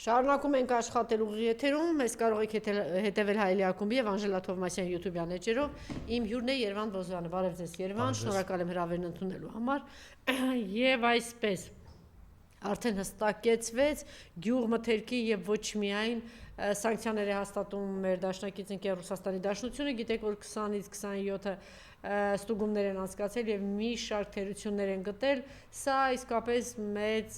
Շարունակում ենք աշխատել ուղիղ եթերում, մեզ կարող եք հետևել Հայելի ակումբի եւ Անժելա Թովմասյան YouTube-յան էջերով։ Իմ հյուրն է Երվան Բոզյանը։ Բարև ձեզ Երվան, շնորհակալ եմ հրավերն ընդունելու համար։ Եվ այսպես արդեն հստակեցվեց գյուղմթերքի եւ ոչ միայն սանկցիաների հաստատում մեր դաշնակից ընկեր Ռուսաստանի Դաշնությունը, գիտեք որ 20-ից 27-ը ստուգումներ են անցկացել եւ մի շարք թերություններ են գտել, սա իսկապես մեծ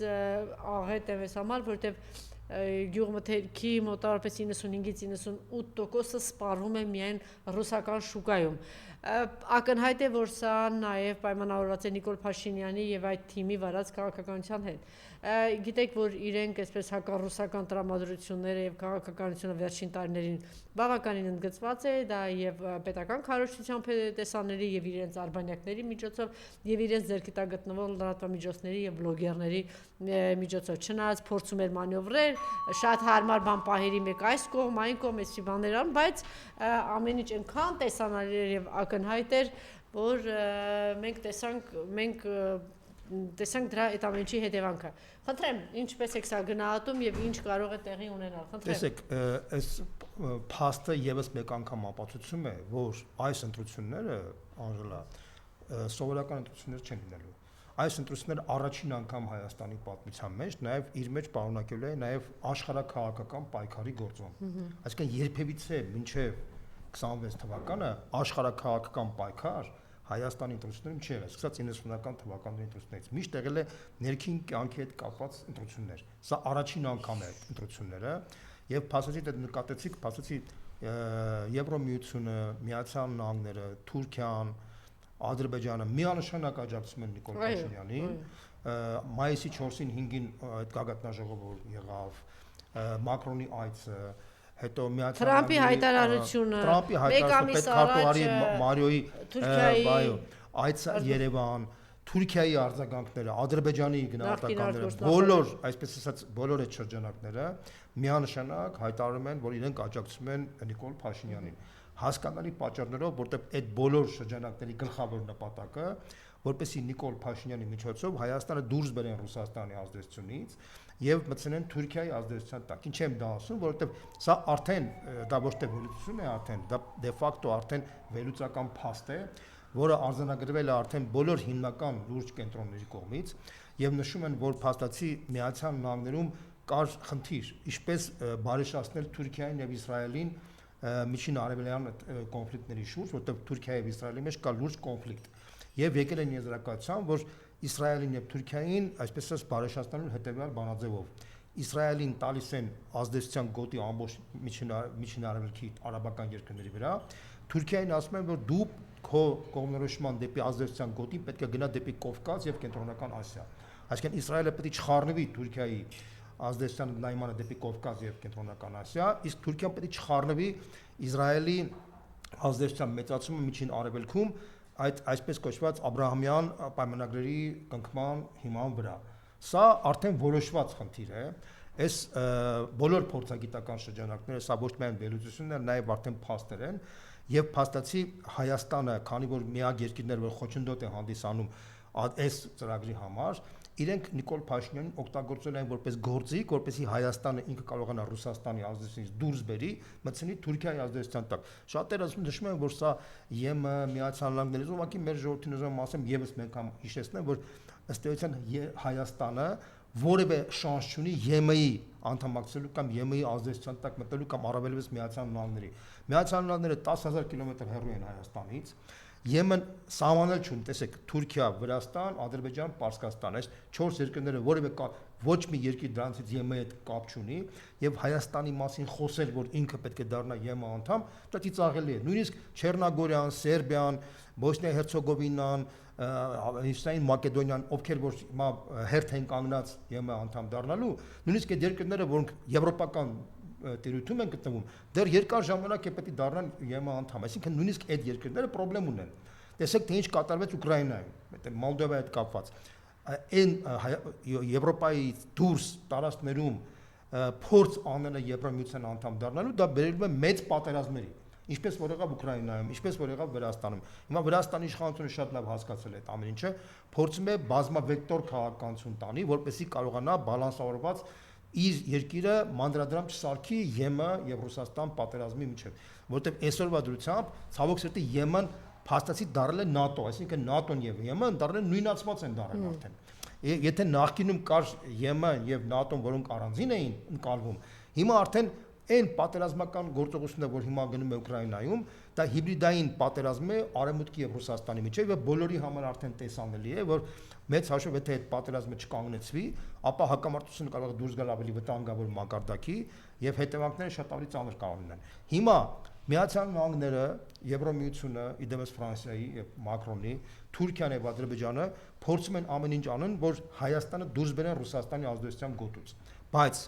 աղետ է մեզ համար, որովհետեւ գյուղմթերքի մոտավորապես 95-ից 98%-ը սպառվում է միայն ռուսական շուկայում։ Ակնհայտ է, որ սա նաև պայմանավորված է Նիկոլ Փաշինյանի եւ այդ թիմի վարած քաղաքականության հետ։ Գիտեք, որ իրենք այսպես հակառուսական տրամադրությունները եւ քաղաքականությունը վերջին տարիներին բավականին ընդգծված է, դա եւ պետական քարոզչությամբ տեսանելի եւ իրենց արբանյակների միջոցով եւ իրենց ձեռքի տակ գտնվող լրատվամիջոցների եւ բլոգերների միջոցով։ Չնայած փորձում էր մանևրել, շատ հարմար բան պահերի մեկ այս կողմ, այն կողմ, այսի բաներ ան, բայց ամեն ինչ այնքան տեսանելի էր եւ ակնհայտ էր, որ մենք տեսանք դրա այդ ամենի հետևանքը։ Խնդրեմ, ինչպես եք սա գնահատում եւ ինչ կարող է տեղի ունենալ։ Խնդրեմ։ Տեսեք, այս փաստը եւս մեկ անգամ ապացուցում է, որ այս ընտրությունները, Անժելա, սովորական ընտրություններ չեն լինելու։ Այս ընտրությունները առաջին անգամ Հայաստանի պատմության մեջ նաեւ իր մեջ պարունակելու է նաեւ աշխարհաքաղաքական պայքարի գործում։ Այսինքն երբևիցե մինչեւ 26 թվականը աշխարհաքաղաքական պայքար Հայաստանի ընտրություններում չի եղել, սկսած 90-ական թվականների ընտրություններից։ Միշտ եղել է ներքին կյանքի հետ կապված ընտրություններ։ Սա առաջին անգամ է ընտրությունները, եւ փաստացի դա նկատեցիք, փաստացի Եվրոմիությունը, Միացյալ Նահանգները, Թուրքիան, Ադրբեջանը միանշանակ աջակցում են Նիկոլ Փաշինյանին։ Մայիսի 4-ին 5-ին այդ գագաթնաժողովը եղավ, Մակրոնի այցը, հետո Միացյալ Թրամփի հայտարարությունը, մեկ ամիս առաջ Մարիոյի այցը Երևան, Թուրքիայի արձագանքները, Ադրբեջանի գնահատականները, բոլոր, այսպես ասած, բոլոր այդ շրջանակները միանշանակ հայտարարում են, որ իրենք աջակցում են Նիկոլ Փաշինյանին։ Հասկանալի պատճառներով, որտեղ այդ բոլոր շրջանակների գլխավոր նպատակը, որպեսզի Նիկոլ Փաշինյանի միջոցով Հայաստանը դուրս բերեն Ռուսաստանի ազդեցությունից եւ մտցնեն Թուրքիայի ազդեցության տակ։ Ինչ եմ դա ասում, որովհետեւ սա արդեն դա ոչ թե վերլուծություն է, արդեն դա դե ֆակտո արդեն վերլուծական փաստ է, որը արձանագրվել է արդեն բոլոր հիմնական լուրջ կենտրոնների կողմից եւ նշում են, որ փաստացի Միացյալ Նահանգներում կար խնդիր, ինչպես բարեշտացնել Թուրքիային եւ Իսրայելին միջին արևելյան կոնֆլիկտների շուրջ, որտեղ Թուրքիայի եւ Իսրայելի մեջ կա լուրջ կոնֆլիկտ եւ եկել են եզրակացության, որ Իսրայելին եւ Թուրքիային այսպես ասած բարեշտանալու հետեւյալ բանաձևով Իսրայելին տալիս են ազդեցության գոտի ամբողջ միջին արևելքի արաբական երկրների վրա, Թուրքիային ասում են, որ դու քո կողմնորոշման դեպի ազդեցության գոտի պետք է գնա դեպի Կովկաս եւ Կենտրոնական Ասիա։ Այսինքն Իսրայելը պետք է չխառնվի Թուրքիայի ազդեցության ընդլայնմանը դեպի Կովկաս եւ Կենտրոնական Ասիա, իսկ Թուրքիան պետք է չխառնվի Իսրայելի ազդեցության մեծացումը միջին արևելքում այդ այսպես կոչված Աբրահամյան պայմանագրերի կնքման հիման վրա։ Սա արդեն որոշված խնդիր է։ Այս բոլոր փորձագիտական շրջանակները, սա ոչ միայն վերլուծություններ, նաև արդեն փաստեր են, եւ փաստացի Հայաստանը, քանի որ միակ երկիրներ, որ խոչընդոտ է հանդիսանում այս ծրագրի համար, իրենք Նիկոլ Փաշինյանին օգտագործել են որպես գործիք, որպեսզի Հայաստանը ինքը կարողանա Ռուսաստանի ազդեցությունից դուրս բերի, մտցնի Թուրքիայի ազդեցության տակ։ Շատերը նշում են, որ սա ԵՄ, Միացյալ Նահանգներից, ուղղակի մեր ժողովրդին ուզում ասեմ, եւս մենք հիշեցնեմ, որ ըստ էության Հայաստանը որևէ շանս չունի ԵՄ-ի անդամակցելու կամ ԵՄ-ի ազդեցության տակ մտնելու կամ առավելևս Միացյալ Նահանգների։ Միացյալ Նահանգները 10,000 կիլոմետր հեռու են Հայաստանից։ Եմեն սահմանել չունի, տեսեք, Թուրքիա, Վրաստան, Ադրբեջան, Պարսկաստան, այս 4 երկրները որևէ ոչ մի երկիր դրանցից ԵՄ-ի հետ կապ չունի եւ Հայաստանի մասին խոսել, որ ինքը պետք է դառնա ԵՄ անդամ, դա ծիծաղելի է։ Նույնիսկ Չեռնագորիան, Սերբիան, Բոսնիա-Հերցեգովինան, Հյուսիսային Մակեդոնիան, ովքեր որ հիմա հերթ են կանգնած ԵՄ անդամ դառնալու, նույնիսկ այդ երկրները, որոնք եվրոպական տիրույթում են գտնվում, դեռ երկար ժամանակ է պետք է դառնան ԵՄ անդամ, այսինքն նույնիսկ այդ երկրները խնդրեմ ունեն։ Տեսեք, թե ինչ կատարվեց Ուկրաինայում, այդ Մոլդովայի հետ կապված։ Այն Եվրոպայի դուրս տարածքներում փորձ անելը Եվրամիության անդամ դառնալու, դա բերելու է մեծ պատերազմների, ինչպես որ եղավ Ուկրաինայում, ինչպես որ եղավ Վրաստանում։ Հիմա Վրաստանի իշխանությունը շատ լավ հասկացել է այդ ամեն ինչը, փորձում է բազմավեկտոր քաղաքականություն տանի, որպեսզի կարողանա բալանսավորված իր երկիրը մանրադրամ չսարքի ԵՄ եւ Ռուսաստան պատերազմի միջեւ, որտեղ այսօրվա դրությամբ ցավոք սրտի ԵՄ-ն փաստացի դարել է ՆԱՏՕ, այսինքն ՆԱՏՕ-ն եւ ԵՄ-ն դարել են նույնացված են դարել արդեն։ Եթե նախկինում կար ԵՄ-ն եւ ՆԱՏՕ-ն, որոնք առանձին էին ընկալվում, հիմա արդեն այն պատերազմական գործողությունները, որ հիմա գնում է Ուկրաինայում, դա հիբրիդային պատերազմ է Արևմուտքի եւ Ռուսաստանի միջեւ եւ բոլորի համար արդեն տեսանելի է, որ մեծ հաշվով եթե այդ պատերազմը չկանգնեցվի, ապա հակամարտությունը կարող է դուրս գալ ավելի վտանգավոր մակարդակի եւ հետևանքները շատ ավելի ծանր կարող լինեն։ Հիմա Միացյալ Նահանգները, Եվրոմիությունը, իդեպս Ֆրանսիայի եւ Մակրոնի, Թուրքիան եւ Ադրբեջանը փորձում են ամեն ինչ անեն, որ Հայաստանը դուրս բերեն Ռուսաստանի ազդեցության գոտուց։ Բայց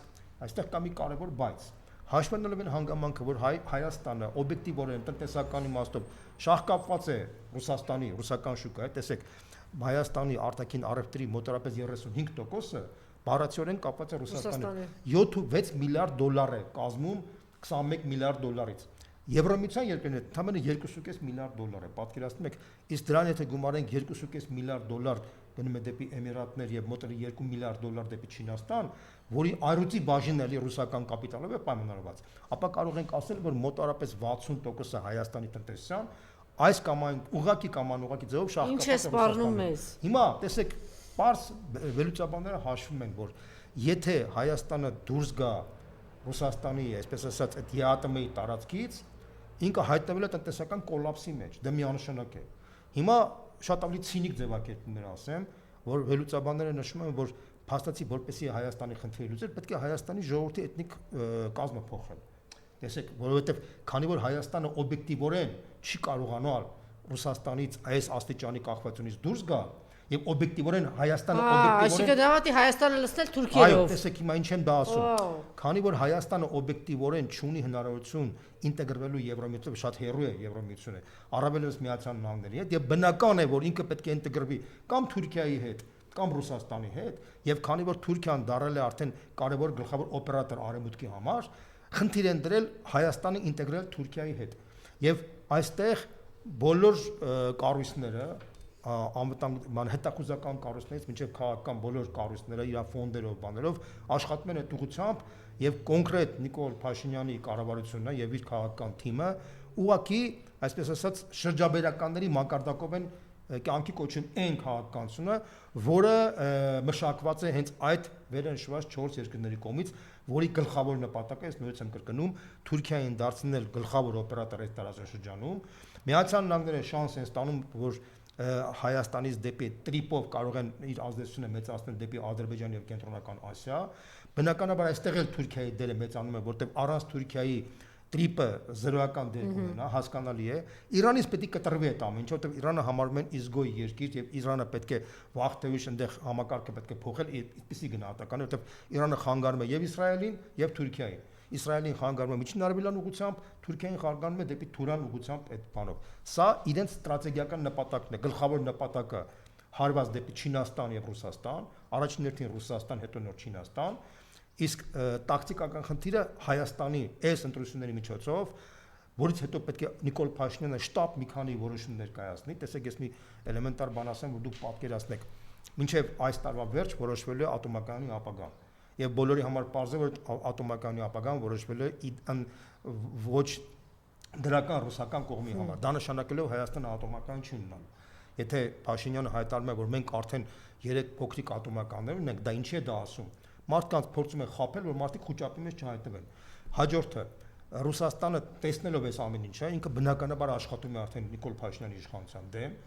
այստեղ կա մի կարևոր բայց։ Հաշվառելով են հանգամանքը, որ Հայաստանը օբյեկտիվորեն տնտեսական իմաստով շահկապված է Ռուսաստանի, ռուսական շուկայի, տեսեք, Հայաստանի արտաքին առևտրի մոտավորապես 35%-ը բառացիորեն կապված է Ռուսաստանի։ 7-6 միլիարդ դոլար է կազմում 21 միլիարդ դոլարից։ Եվրոմիության երկրները ընդամենը 2.5 միլիարդ դոլար է, պատկերացնում եք, իսկ դրան եթե գումարենք 2.5 միլիարդ դոլար գնում է դեպի Էմիրատներ եւ մոտավորապես 2 միլիարդ դոլար դեպի Չինաստան, որի այրուծի բաժինն էլի ռուսական կապիտալով է պայմանավորված, ապա կարող ենք ասել, որ մոտավորապես 60%-ը Հայաստանի տնտեսության այս կամ այն ուղղակի կամ անուղղակի ձևով շահկապված է։ Ինչ է սպառնում մեզ։ Հիմա տեսեք, պարզ վերլուծաբանները հաշվում են, որ եթե Հայաստանը դուրս գա Ռուսաստանի, այսպես ասած, այդ ԵԱՏՄ-ի տարածքից, ինքը հայտնվել է տնտեսական կոլապսի մեջ, դա միանշանակ է։ Հիմա շատ ավելի ցինիկ ձևակերպումներ ասեմ, որ վերլուծաբանները նշում են, որ փաստացի որպեսզի Հայաստանի խնդիրը լուծել, պետք է Հայաստանի ժողովրդի էթնիկ կազմը փոխել։ Տեսեք, որովհետև քանի որ Հայաստանը օբյեկտիվորեն չի կարողանալ Ռուսաստանից այս աստիճանի կախվածությունից դուրս գալ եւ օբյեկտիվորեն Հայաստանը օբյեկտիվորեն Այսինքն դավատի Հայաստանը լցնել Թուրքիայով։ Այո, տեսեք, հիմա ինչ եմ դա ասում։ Քանի որ Հայաստանը օբյեկտիվորեն չունի հնարավորություն ինտեգրվելու Եվրոմիությով, շատ հեռու է Եվրոմիությունը, առավելևս Միացյալ Նահանգների հետ, եւ բնական է, որ ինքը պետք է ինտեգրվի կամ Թուրքիայի հետ, կամ Ռուսաստանի հետ, եւ քանի որ Թուրքիան դարել է արդեն կարևոր գլխավոր օպերատոր Արևմուտքի համար, խնդիր են դրել Հայաստանը ինտեգրել Թուրքիայի հետ։ Եվ այստեղ բոլոր կառույցները անվտանգ հետախուզական կառույցներից մինչև քաղաքական բոլոր կառույցները իր ֆոնդերով, բաներով աշխատում են այդ ուղղությամբ եւ կոնկրետ Նիկոլ Փաշինյանի կառավարությունը եւ իր քաղաքական թիմը ուղղակի, այսպես ասած, շրջաբերականների մակարդակով են կյանքի կոչում այն քաղաքականությունը, որը մշակված է հենց այդ վերընշված 4 երկրների կողմից, որի գլխավոր նպատակը, ես նորից եմ կրկնում, Թուրքիային դարձնել գլխավոր օպերատոր այս տարածաշրջանում։ Միացյալ Նահանգները շանս են ստանում, որ Հայաստանից դեպի տրիպով կարող են իր ազդեցությունը մեծացնել դեպի Ադրբեջան եւ Կենտրոնական Ասիա։ Բնականաբար այստեղ էլ Թուրքիայի դերը մեծանում է, որտեղ առանց Թուրքիայի տրիպը զրոյական դեր ունենա, հասկանալի է։ Իրանից պետք է կտրվի այդ ամեն ինչը, որտեղ Իրանը համարվում են իզգոյ երկիր եւ Իրանը պետք է վաղտեւիշ այնտեղ համակարգը պետք է փոխել, այդպեսի գնահատական է, որտեղ Իրանը խանգարում է եւ Իսրայելին եւ Թուրքիային։ Իսրայելին խանգարում է Միջնարևելյան ուղղությամբ, Թուրքիային խանգարում է դեպի Թուրան ուղղությամբ այդ բանով։ Սա իրենց ստրատեգիական նպատակն է, գլխավոր նպատակը հարված դեպի Չինաստան եւ Ռուսաստան, առաջին հերթին Ռուսաստան, հետո նոր Չինաստան, իսկ տակտիկական խնդիրը Հայաստանի այս ընտրությունների միջոցով, որից հետո պետք է Նիկոլ Փաշինյանը շտապ մի քանի որոշումներ կայացնի, տեսեք, ես մի էլեմենտար բան ասեմ, որ դուք պատկերացնեք, մինչեւ այս տարվա վերջ որոշվելու է ատոմակայանի ապագան։ Եվ բոլորի համար պարզ է, որ ատոմակայանի ապագան որոշվելու է ոչ դրական ռուսական կողմի համար։ Դա նշանակելով Հայաստանը ատոմակայան չի ունենալու։ Եթե Փաշինյանը հայտարարում է, որ մենք արդեն 3 փոքրիկ ատոմականներ ունենք, դա ինչի է դա ասում։ Մարդկանց փորձում են խաբել, որ մարդիկ խոճապի մեջ չհայտնվեն։ Հաջորդը Ռուսաստանը տեսնելով այս ամեն ինչը, ինքը բնականաբար աշխատում է արդեն Նիկոլ Փաշինյանի իշխանության դեմ,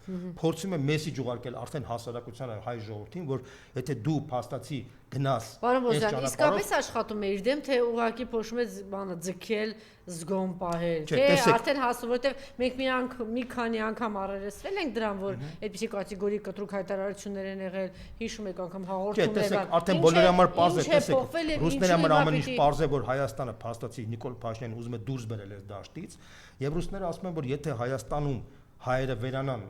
փորձում է մեսիջ ուղարկել արդեն հասարակությանը, հայ ժողովրդին, որ եթե դու փաստացի գնաս Պարոն Բոզյան, իսկապես աշխատում է իր դեմ, թե ուղղակի փոշում է բանը ձգել, զգոմ պահել, թե արդեն հասնում, որովհետև մենք մի քանի անգամ առերեսվել ենք դրան, որ այդպիսի կատեգորիկ կտրուկ հայտարարություններ են եղել, հիշում եք անգամ հաղորդումներ, արդեն բոլորի համար պարզ է, տեսեք, ռուսների համար ամեն ինչ պարզ է, որ Հայաստանը փաստացի Նիկոլ Փաշինյանն ուզում է դուրս բերել այս դաշտից, եւ ռուսները ասում են, որ եթե Հայաստանում հայերը վերանան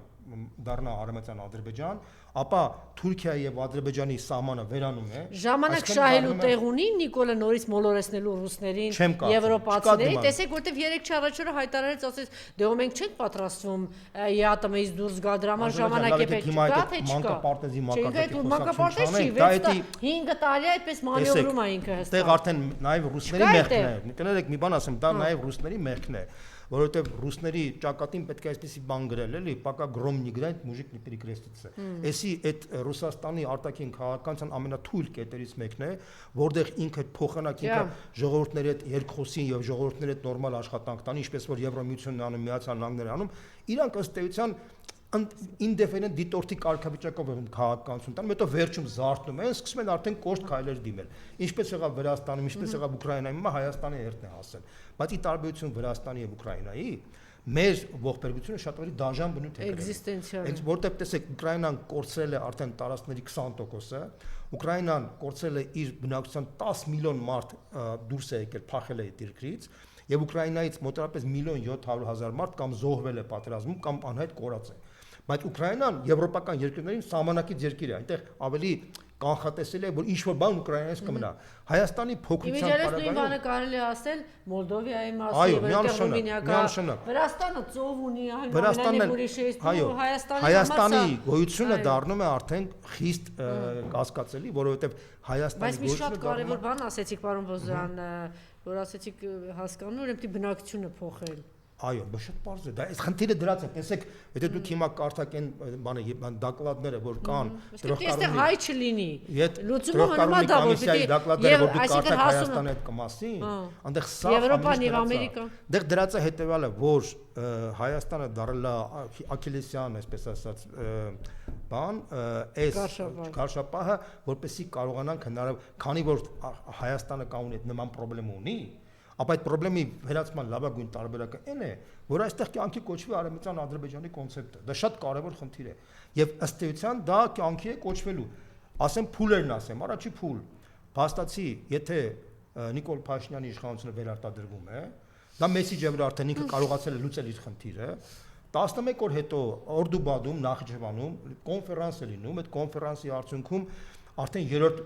դառնա արևմտյան Ադրբեջան, ապա Թուրքիայի եւ Ադրբեջանի սահմանը վերանում է։ Ժամանակ շահելու տեղ ունի Նիկոլը նորից մոլորեցնելու ռուսներին, եվրոպացիներին, տեսեք, որտեվ 3 առաջ օրը հայտարարեց, ասեց, դե ո մենք չենք պատրաստվում ԵԱՏՄ-ից դուրս գա, դրա համար ժամանակ է պետք, չկա թե չկա։ Մանկապարտեզի մանկապարտեզ չի, 5 տարի այդպես մանևրում է ինքը հստակ։ Այդտեղ արդեն նաեւ ռուսների մեղքն է։ Կներեք, մի բան ասեմ, դա նաեւ ռուսների մեղքն է, որովհետեւ ռուսների ճակատին պետք է այսպեսի բան գրել, էլի, пока гром не играет, мужик не перекрестится։ Էսի այդ Ռուսաստանի արտաքին քաղաքականության ամենաթույլ կետերից մեկն է, որտեղ ինքը փոխանակ ինքը ժողովուրդների հետ երկխոսին եւ ժողովուրդների հետ նորմալ աշխատանք տանի, ինչպես որ Եվրոմիությունն անում, Միացյալ Նահանգները անում, իրանք ըստ էության independent դիտորդի կարգավիճակով են քաղաքականություն տան, հետո վերջում զարթնում են, սկսում են արդեն կոշտ քայլեր դիմել։ Ինչպես եղավ Վրաստանում, ինչպես եղավ Ուկրաինայում, հիմա Հայաստանի հերթն է հասել։ Բայց ի տարբերություն Վրաստանի եւ Ուկրաինայի, մեր ողբերգությունը շատ ավելի դաժան բնույթ է։ Էգզիստենցիալ։ Որտեղ տեսեք, Ուկրաինան կորցրել է արդեն տարածքների 20%-ը, Ուկրաինան կորցրել է իր բնակչության 10 միլիոն մարդ դուրս է եկել, փախել է այդ երկրից, եւ Ուկրաինայից մոտավորապես 1.700.000 մարդ կամ զոհվել է պատերազմում կամ անհայտ կորած է։ Բայց Ուկրաինան եվրոպական երկրներին սահմանակից երկիր է, այնտեղ ավելի կանխատեսել է, որ ինչ-որ բան Ուկրաինայից կմնա։ Հայաստանի փոքրության պարագայում նույն բանը կարելի է ասել Մոլդովիայի մասին, միանշանակ։ Վրաստանը ծով ունի, այնուամենայնիվ ուրիշ է, Հայաստանի գոյությունը դառնում է արդեն խիստ կասկածելի, որովհետև Հայաստանի Բայց մի շատ կարևոր բան ասեցիք, պարոն Բոզյան, որ ասեցիք հասկանում, ուրեմն պետք է բնակչությունը փոխել։ Այո, շատ պարզ է։ Դա այս խնդիրը դրած է։ Տեսեք, եթե դուք հիմա կարդաք այն բանը, դակլադները, որ կան, դրոխկարունի հայ չլինի։ Լուծումը մնում է դա, որ դակլադները, որ դուք կարդաք Հայաստանի հետ կմասին, այնտեղ սա Եվրոպան եւ Ամերիկան։ Դեռ դրած է հետեւյալը, որ Հայաստանը դառել է աքիլեսյան, այսպես ասած, բան, այս կարշապահը, որպեսզի կարողանանք հնարավոր, քանի որ Հայաստանը կան այդ նման խնդրեմ ունի, ապա այդ խնդրեմի վերացման լավագույն տարբերակը այն է, որ այստեղ կյանքի կոչվի արևմտյան Ադրբեջանի կոնցեպտը։ Դա շատ կարևոր խնդիր է։ Եվ ըստ էության դա կյանքի է կոչվելու։ Ասեմ փուլերն ասեմ, առաջի փուլ։ Փաստացի, եթե Նիկոլ Փաշինյանի իշխանությունը վերարտադրվում է, դա մեսիջ է, որ արդեն ինքը կարողացել է լուծել իր խնդիրը։ 11 օր հետո Օրդուբադում, Նախիջևանում կոնֆերանս է լինում, այդ կոնֆերանսի արդյունքում արդեն երրորդ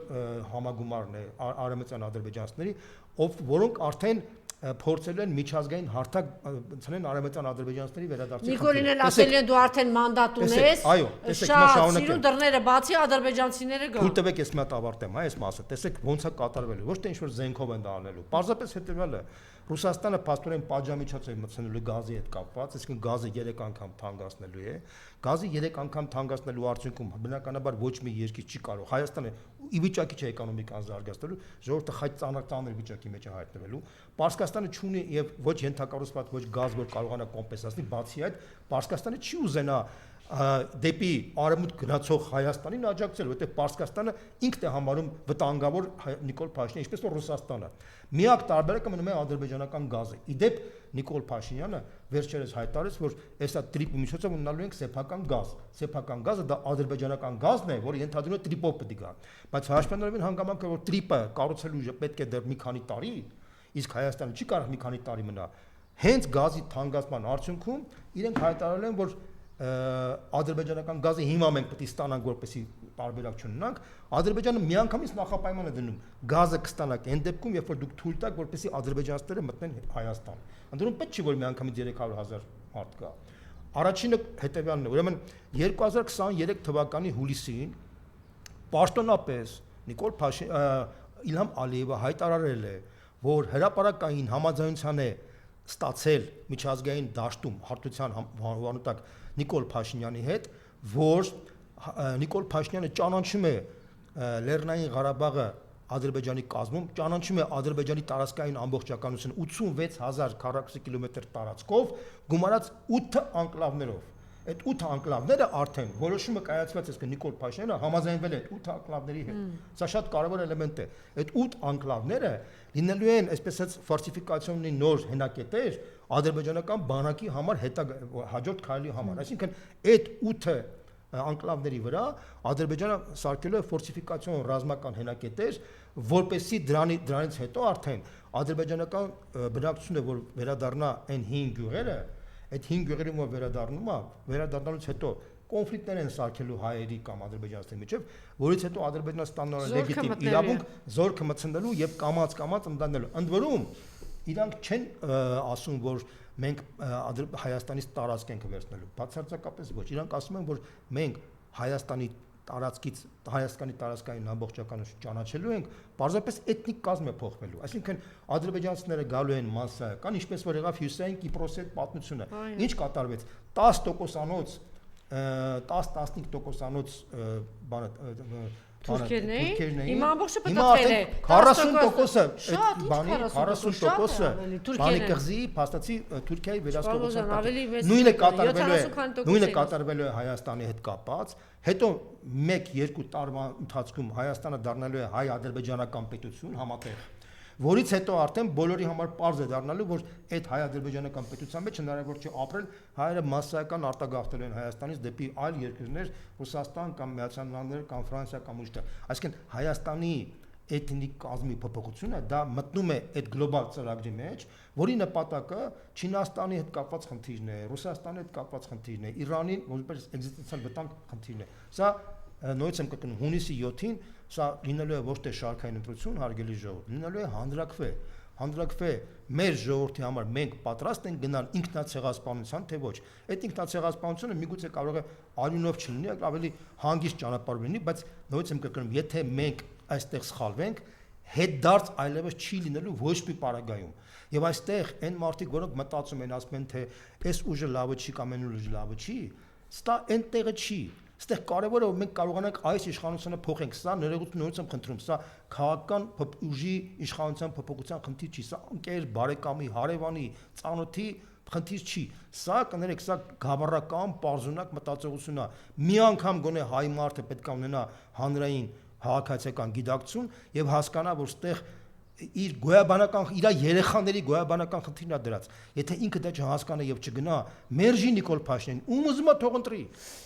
համագումարն է արևմտյան ադրբեջանցիների, որոնք արդեն փորձել են միջազգային հարթակ ցնեն արևմտյան ադրբեջանցիների վերադարձի։ Նիկոլին էլ ասել են դու արդեն մանդատ ունես։ Այո, տեսեք, հիմա շարունակեմ։ Սիրուն դռները բացի ադրբեջանցիները գան։ Թույլ տվեք, ես մի հատ ավարտեմ, այս մասը։ Տեսեք ոնց է կատարվելու, ոչ թե ինչ-որ զենքով են դա անելու։ Պարզապես հետևյալը, Ռուսաստանը փաստորեն պատժամիջոց է մտցնելու գազի հետ կապված, այսինքն գազը 3 անգամ թանկացնելու է։ Գազի 3 անգամ թանկացնելու արդյունքում բնականաբար ոչ մի երկիր չի կարող։ Հայաստանը ի վիճակի չէ էկոնոմիկան զարգացնելու, ժողովուրդը խայտ ծանր վիճակի մեջ է հայտնվելու։ Պարսկաստանը չունի եւ ոչ ենթակառուցված ոչ գազ, որ կարողանա կոմպենսացնել, բացի այդ, Պարսկաստանը չի ուզենա դեպի արևմուտք գնացող Հայաստանին աջակցել, որտեղ Պարսկաստանը ինքն է համարում վտանգավոր Նիկոլ Փաշինյանը, ինչպես որ Ռուսաստանը։ Միակ տարբերակը մնում է ադրբեջանական գազը։ Իդեպ Նիկոլ Փաշինյանը վերջերս հայտարարեց, որ հեսա տրիպի միջոցով ունենալու ենք սեփական գազ։ Սեփական գազը դա ադրբեջանական գազն է, որը ենթադրում է տրիպով պետք է գա։ Բայց հաշվառնալին հանգամանքը, որ տրիպը կառուցելու պետք է դեռ մի քանի տարի, իսկ Հայաստանը չի կարող մի քանի տարի մնա։ Հենց գազի թանկացման արդյունքում իրենք հայտարարել են, որ ադրբեջանական գազը հիմա մենք պետք է ստանանք, որպեսզի տարբերակ չունենանք, Ադրբեջանը միանգամից նախապայման է դնում գազը կստանաք այն դեպքում, երբ որ դուք թույլ տաք, որպեսզի ադրբեջանցիները մտնեն Հայաստան։ Ընդդեմ պետք չի, որ միանգամից 300,000 մարդ կա։ Առաջինը հետևյալն է, ուրեմն 2023 թվականի հուլիսին պաշտոնապես Նիկոլ Իլհամ Ալիևը հայտարարել է, որ հրապարակային համաձայնության է ստացել միջազգային դաշտում հարթության հանդիպանակ Նիկոլ Փաշինյանի հետ, որ Նիկոլ Փաշինյանը ճանաչում է Լեռնային Ղարաբաղը Ադրբեջանի կազմում, ճանաչում է Ադրբեջանի տարածքային ամբողջականությունը 86,000 քառակուսի կիլոմետր տարածքով, գումարած 8 անկլավներով։ Այդ 8 անկլավները արդեն որոշումը կայացված է Նիկոլ Փաշինյանը համաձայնվել է 8 անկլավների հետ։ Սա շատ կարևոր էլեմենտ է։ Այդ 8 անկլավները լինելու են, այսպես ասած, ֆորտիֆիկացիոնի նոր հենակետեր ադրբեջանական բանակի համար հաջորդ քայլի համար։ Այսինքն այդ 8 անկլավների վրա Ադրբեջանը սարքելու է ֆորտիֆիկացիոն ռազմական հենակետեր, որպեսզի դրանից հետո արդեն ադրբեջանական բնակչությունը, որ վերադառնա այն 5 գյուղերը, այդ 5 գյուղերում որ վերադառնում է, վերադառնալուց հետո կոնֆլիկտներ են սարքելու հայերի կամ ադրբեջանցիների միջև, որից հետո Ադրբեջանը ստանալու է լեգիտիմ իրավունք զորքը մտցնելու եւ կամած ընդդանելու։ Ընդ որում իրանք չեն ասում, որ մենք Հայաստանից տարածք ենք վերցնելու, բացարձակապես ոչ, իրանք ասում են, որ մենք Հայաստանի տարածքային ամբողջականություն ճանաչելու ենք, պարզապես էթնիկ կազմ է փոխվելու։ Այսինքն ադրբեջանցիները գալու են մասսայական, ինչպես որ եղավ Հյուսիսային Կիպրոսի հետ պատմությունը։ Ինչ կատարվեց 10%-անոց 10-15%-անոց թուրքերն էին, հիմա ամբողջը պատտվել է 40%-ը բանի 40%-ը բանի կղզի փաստացի Թուրքիայի վերահսկողության նույնը կատարվելու է Հայաստանի հետ կապած, հետո 1-2 տարվա ընթացքում Հայաստանը դառնալու է հայ-ադրբեջանական պետություն համատեղ, որից հետո արդեն բոլորի համար պարզ է դառնալու, որ այդ հայ-ադրբեջանական պետության մեջ հնարավոր չէ ապրել, հայերը մասսայական արտագաղթելու են Հայաստանից դեպի այլ երկրներ, Ռուսաստան կամ Միացյալ Նահանգներ կամ Ֆրանսիա կամ ուժտեղ։ Այսինքն Հայաստանի էթնիկ կազմի փոփոխությունը դա մտնում է այդ գլոբալ ծրագրի մեջ, որի նպատակը Չինաստանի հետ կապված խնդիրն է, Ռուսաստանի հետ կապված խնդիրն է, Իրանի որպես էկզիստենցիալ վտանգ խնդիրն է։ Սա նույնիսկ եմ կրկնում հունիսի 7-ին սա լինելու է ոչ թե շարքային ընտրություն, հարգելի ժողովուրդ, լինելու է հանրակրվե մեր ժողովրդի համար մենք պատրաստ ենք գնալ ինքնացեղասպանության, թե ոչ։ Այդ ինքնացեղասպանությունը միգուցե կարող է արյունով չլինի, ավելի հանգիստ ճանապարհ լինի, բայց նույնիսկ եմ կրկնում, եթե մենք այստեղ սխալվենք, հետդարձ այլևս չի լինելու ոչ մի պարագայում։ Եվ այստեղ այն մարդիկ, որոնք մտածում են, ասում են, թե այս ուժը լավը չի կամ այն ուժը լավը չի, սա այնտեղը չի։ Այստեղ կարևորը որ մենք կարողանանք այս իշխանությունը փոխենք, սա ներողություն եմ խնդրում, սա քաղաքական ուժի իշխանության փոփոխության խնդիր չի, սա ընկեր, բարեկամի, հարևանի, ծանոթի խնդիր չի։ Սա կներեք, սա գավառական, պարզունակ մտածողություն է։ Մի անգամ գոնե հայ մարդը պետք է ունենա հանրային քաղաքացիական գիտակցություն եւ հասկանա, որ այստեղ իր գոյաբանական իր երեխաների գոյաբանական խնդիրն է դրած։ Եթե ինքը դա չհասկանա եւ չգնա, մերժի Նիկոլ Փաշինյանին, ում ուզում է թող ընտրի։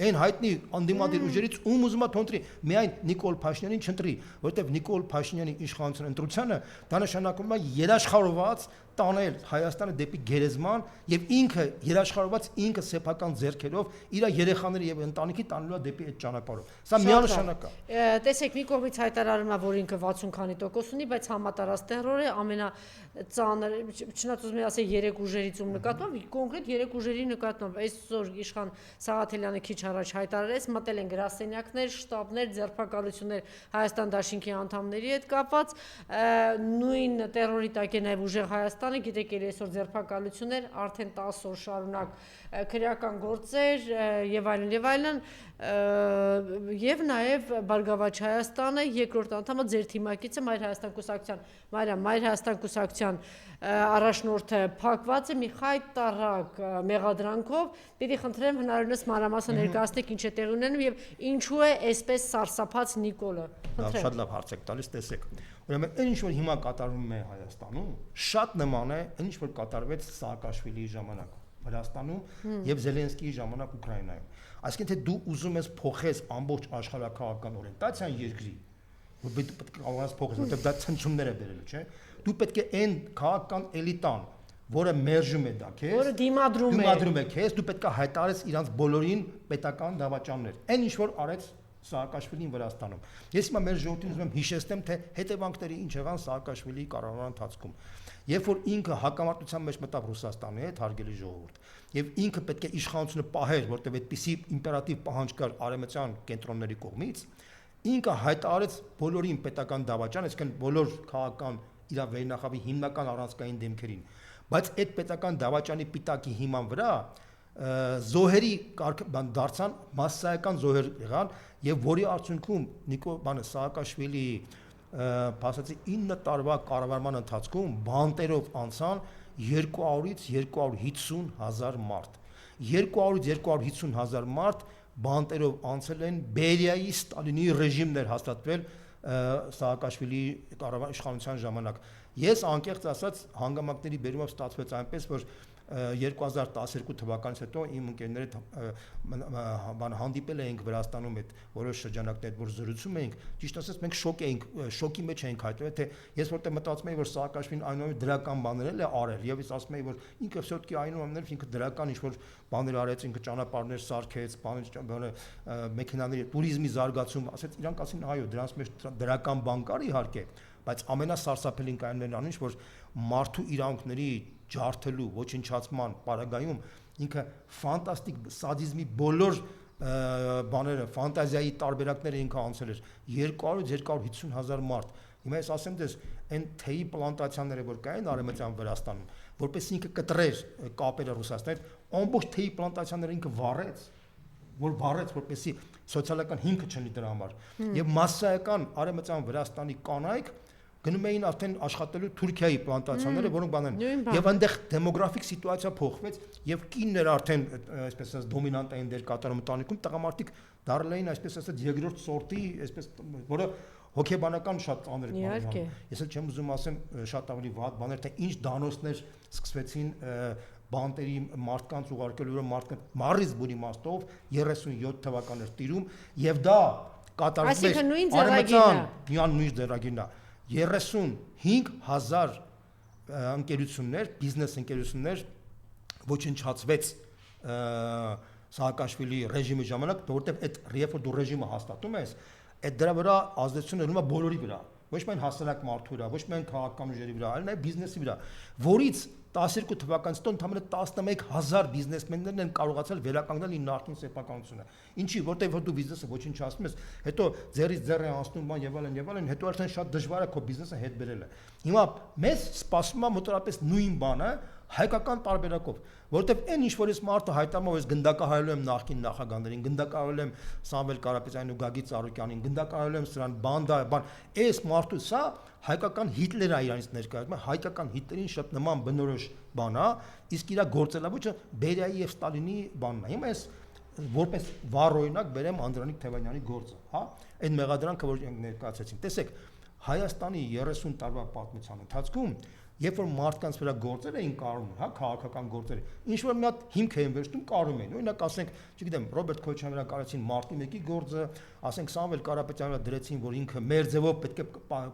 Այն հայտնի անդիմադիր ուժերից ում ուզում է թող ընտրի, միայն Նիկոլ Փաշինյանին չընտրի, որովհետեւ Նիկոլ Փաշինյանի իշխանության ընտրությունը դա նշանակում է երաշխավորված տանել Հայաստանը դեպի գերեզման եւ ինքը երաշխավորված ինքը սեփական ձեռքերով իր երեխաների եւ ընտանիքի տանելու է դեպի այդ ճանապարհով։ Սա միանշանակ է։ Տեսեք, մի կողմից հայտարարում է, որ ինքը 60 քանի տոկոս ունի, բայց համատարած տերոր է, ամենածանր, չնայած ուզում եմ ասել 3 ուժերից ում նկատմամբ, կոնկրետ 3 ուժերի նկատմամբ այսօր իշխան Սաղաթելյանը քիչ առաջ հայտարարեց, մտել են գրասենյակներ, շտաբներ, ձերբակալություններ Հայաստան դաշինքի անդամների հետ կապված, նույն տերորի տակ է նաեւ ուժեղ Հայաստան գիտեք էլ այսօր ձերբակալություններ արդեն 10 օր շարունակ քրեական գործեր եւ այլն եւ նաեւ Բարգավաճ Հայաստանը երկրորդ անդամը ձեր թիմակիցը Մայր Հայաստան կուսակցության առաջնորդը փակված է մի խայտարակ մեղադրանքով պիտի խնդրեմ հնարավորինս մանրամասն ներկայացնեք ինչ է տեղի ունենում եւ ինչու է այսպես սարսափած Նիկոլը խնդրեմ շատ լավ հարց եք տալիս տեսեք ուրեմն այն ինչ որ հիմա կատարվում է Հայաստանում շատ նման է այն ինչ որ կատարվեց Սաակաշվիլիի ժամանակ Վրաստանում եւ Զելենսկիի ժամանակ Ուկրաինայում այսինքն թե դու ուզում ես փոխես ամբողջ աշխարհակաղակական օրենտացիան երկրի որ պետք է կարողանաս փոխես որտեղ դա ցնցումներ է բերելու չէ դու պետք է այն քաղաքական էլիտան որը մերժում է դա քեզ որը դիմադրում է քեզ դու պետք է հայտարարես իրանց բոլորին պետական դավաճաններ այն ինչ որ արեց Սաակաշվիլին Վրաստանում ես հիմա մեր ժողովրդին ուզում եմ հիշեցնեմ թե հետևանքները ինչ եղան Սաակաշվիլիի կառավարման ընթացքում երբ որ ինքը հակամարտության մեջ մտավ Ռուսաստանի հետ հարգելի ժողովուրդ եւ ինքը պետք է իշխանությունը պահեր որտեղ այդպիսի իմպերատիվ պահանջ կար արևմտյան կենտրոնների կողմից ինքը հայտարարեց բոլորին պետական դավաճան այսինքն բոլոր քաղաքական իր վերնախավի հիմնական առանցքային դեմքերին բայց այդ պետական դավաճանի պիտակի հիման վրա զոհերի դարձան մասսայական զոհեր եղան եւ որի արդյունքում Նիկոլ Սաակաշվիլի փաստացի 9 տարվա կառավարման ընթացքում բանտերով անցան 200-ից 250,000 մարդ 200-ից 250,000 մարդ բանտերով անցել են Բերիայի Ստալինի ռեժիմներ հաստատվել Սաակաշվիլի իշխանության ժամանակ ես անկեղծ ասած հանգամանքների բերումով ստացվեց այնպես որ 2012 թվականից հետո իմ ընկերները հանդիպել էինք Վրաստանում այդ որոշ շրջանակներ, որ զրուցում էինք, ճիշտ ասած մենք շոկի մեջ էինք հայտնվել, թե ես որտեղ մտածում էի, որ Սաակաշվիլին այնուամենայնիվ դրական բաներ է արել, եւ ես ասում էի, որ ինքը всё-таки այնուամենայնիվ ինքը դրական ինչ-որ բաներ արեց, ինքը ճանապարհներ սարքեց, մեքենաների տուրիզմի զարգացում, ասեց իրանք ասին այո, դրանց մեջ դրական բան կար իհարկե, բայց ամենասարսափելին կայանում էր ինչ որ մարդու իրավունքների ջարդելու, ոչնչացման պարագայում ինքը ֆանտաստիկ սադիզմի բոլոր բաները, ֆանտազիայի տարբերակները ինքը անցել էր 200-250 հազար մարդ։ Հիմա ես ասեմ դες այն թեյի պլանտացիաները որ կային Արևմտյան Վրաստանում, որպես ինքը կտրեր կապերը Ռուսաստանից, ամբողջ թեյի պլանտացիաները ինքը վառեց, որպեսզի սոցիալական հիմքը չլինի դրա համար։ Եվ մասսայական Արևմտյան Վրաստանի կանայք գնում էին արդեն աշխատելու Թուրքիայի պլանտացիաները, որոնք բանեն։ Եվ այնտեղ դեմոգրաֆիկ սիտուացիա փոխվեց, եւ կիններ արդեն այսպես ասած դոմինանտ էին դեր կատարում ընտանիքում, տղամարդիկ դառել էին այսպես ասած երկրորդ սորտի, այսպես որը հոգեբանական շատ ծանր բան է։ Ես էլ չեմ ուզում ասեմ շատ ավելի վատ բաներ, թե ինչ դանոսներ սկսվեցին բանտերի մարդկանց ուղարկելու, որ մարդկանց Մարիզբուրի իմաստով 37 թվականներ տիրում եւ դա կատարվում է նույն ձեռագիրն է 35000 ընկերություններ, բիզնես ընկերություններ ոչնչացվեց Սաակաշվիլի ռեժիմի ժամանակ, որովհետեւ այդ երբ որ դու ռեժիմը հաստատում ես, այդ դրա վրա ազդեցությունը լինում է բոլորի վրա, ոչ միայն հասարակ մարդու վրա, ոչ միայն քաղաքական ուժերի վրա, այլ նաև բիզնեսի վրա, որից 12 թվականից հետո ընդամենը 11000 բիզնեսմեններն են կարողացել վերականգնել իր նախկին սեփականությունը։ Ինչի, որտեղ որ դու բիզնեսը ոչնչացնում ես, հետո ձեռից ձեռ է անցնում բան եւ այլն, հետո արդեն շատ դժվար է քո բիզնեսը հետ բերելը։ Հիմա մեզ սպասում է մոտավորապես նույն բանը հայկական տարբերակով, որովհետև այն ինչ որ ես մարդը հայտարարում ես գնդակահարելու եմ նախկին նախագահներին, գնդակահարելու եմ Սամվել Կարապետյանին ու Գագիկ Ծառուկյանին, գնդակահարելու եմ սրան բանդա, բան, այս մարդու սա հայկական Հիտլերը է իրանից ներկայացնում, հայկական Հիտլերին շատ նման բնորոշ բան է, իսկ իր գործելավոճը Բերիայի եւ Ստալինի բանն է։ Հիմա ես որպես վառ օրինակ բերեմ Անդրանիկ Թևանյանի գործը, հա, այն մեղադրանքը որ ներկայացրեցին։ Տեսեք, Հայաստանի 30 տարվա պատմության ընթացքում երբ որ մարդկանց վրա գործեր էին կարում, հա, քաղաքական գործեր, ինչ որ մի հատ հիմք էին վերցնում, կարում էին։ Օրինակ ասենք, չգիտեմ, Ռոբերտ Քոչարյանի վրա կարեցին մարտի 1-ի գործը, ասենք Սամվել Կարապետյանի վրա դրեցին, որ ինքը մեր ձևով պետք է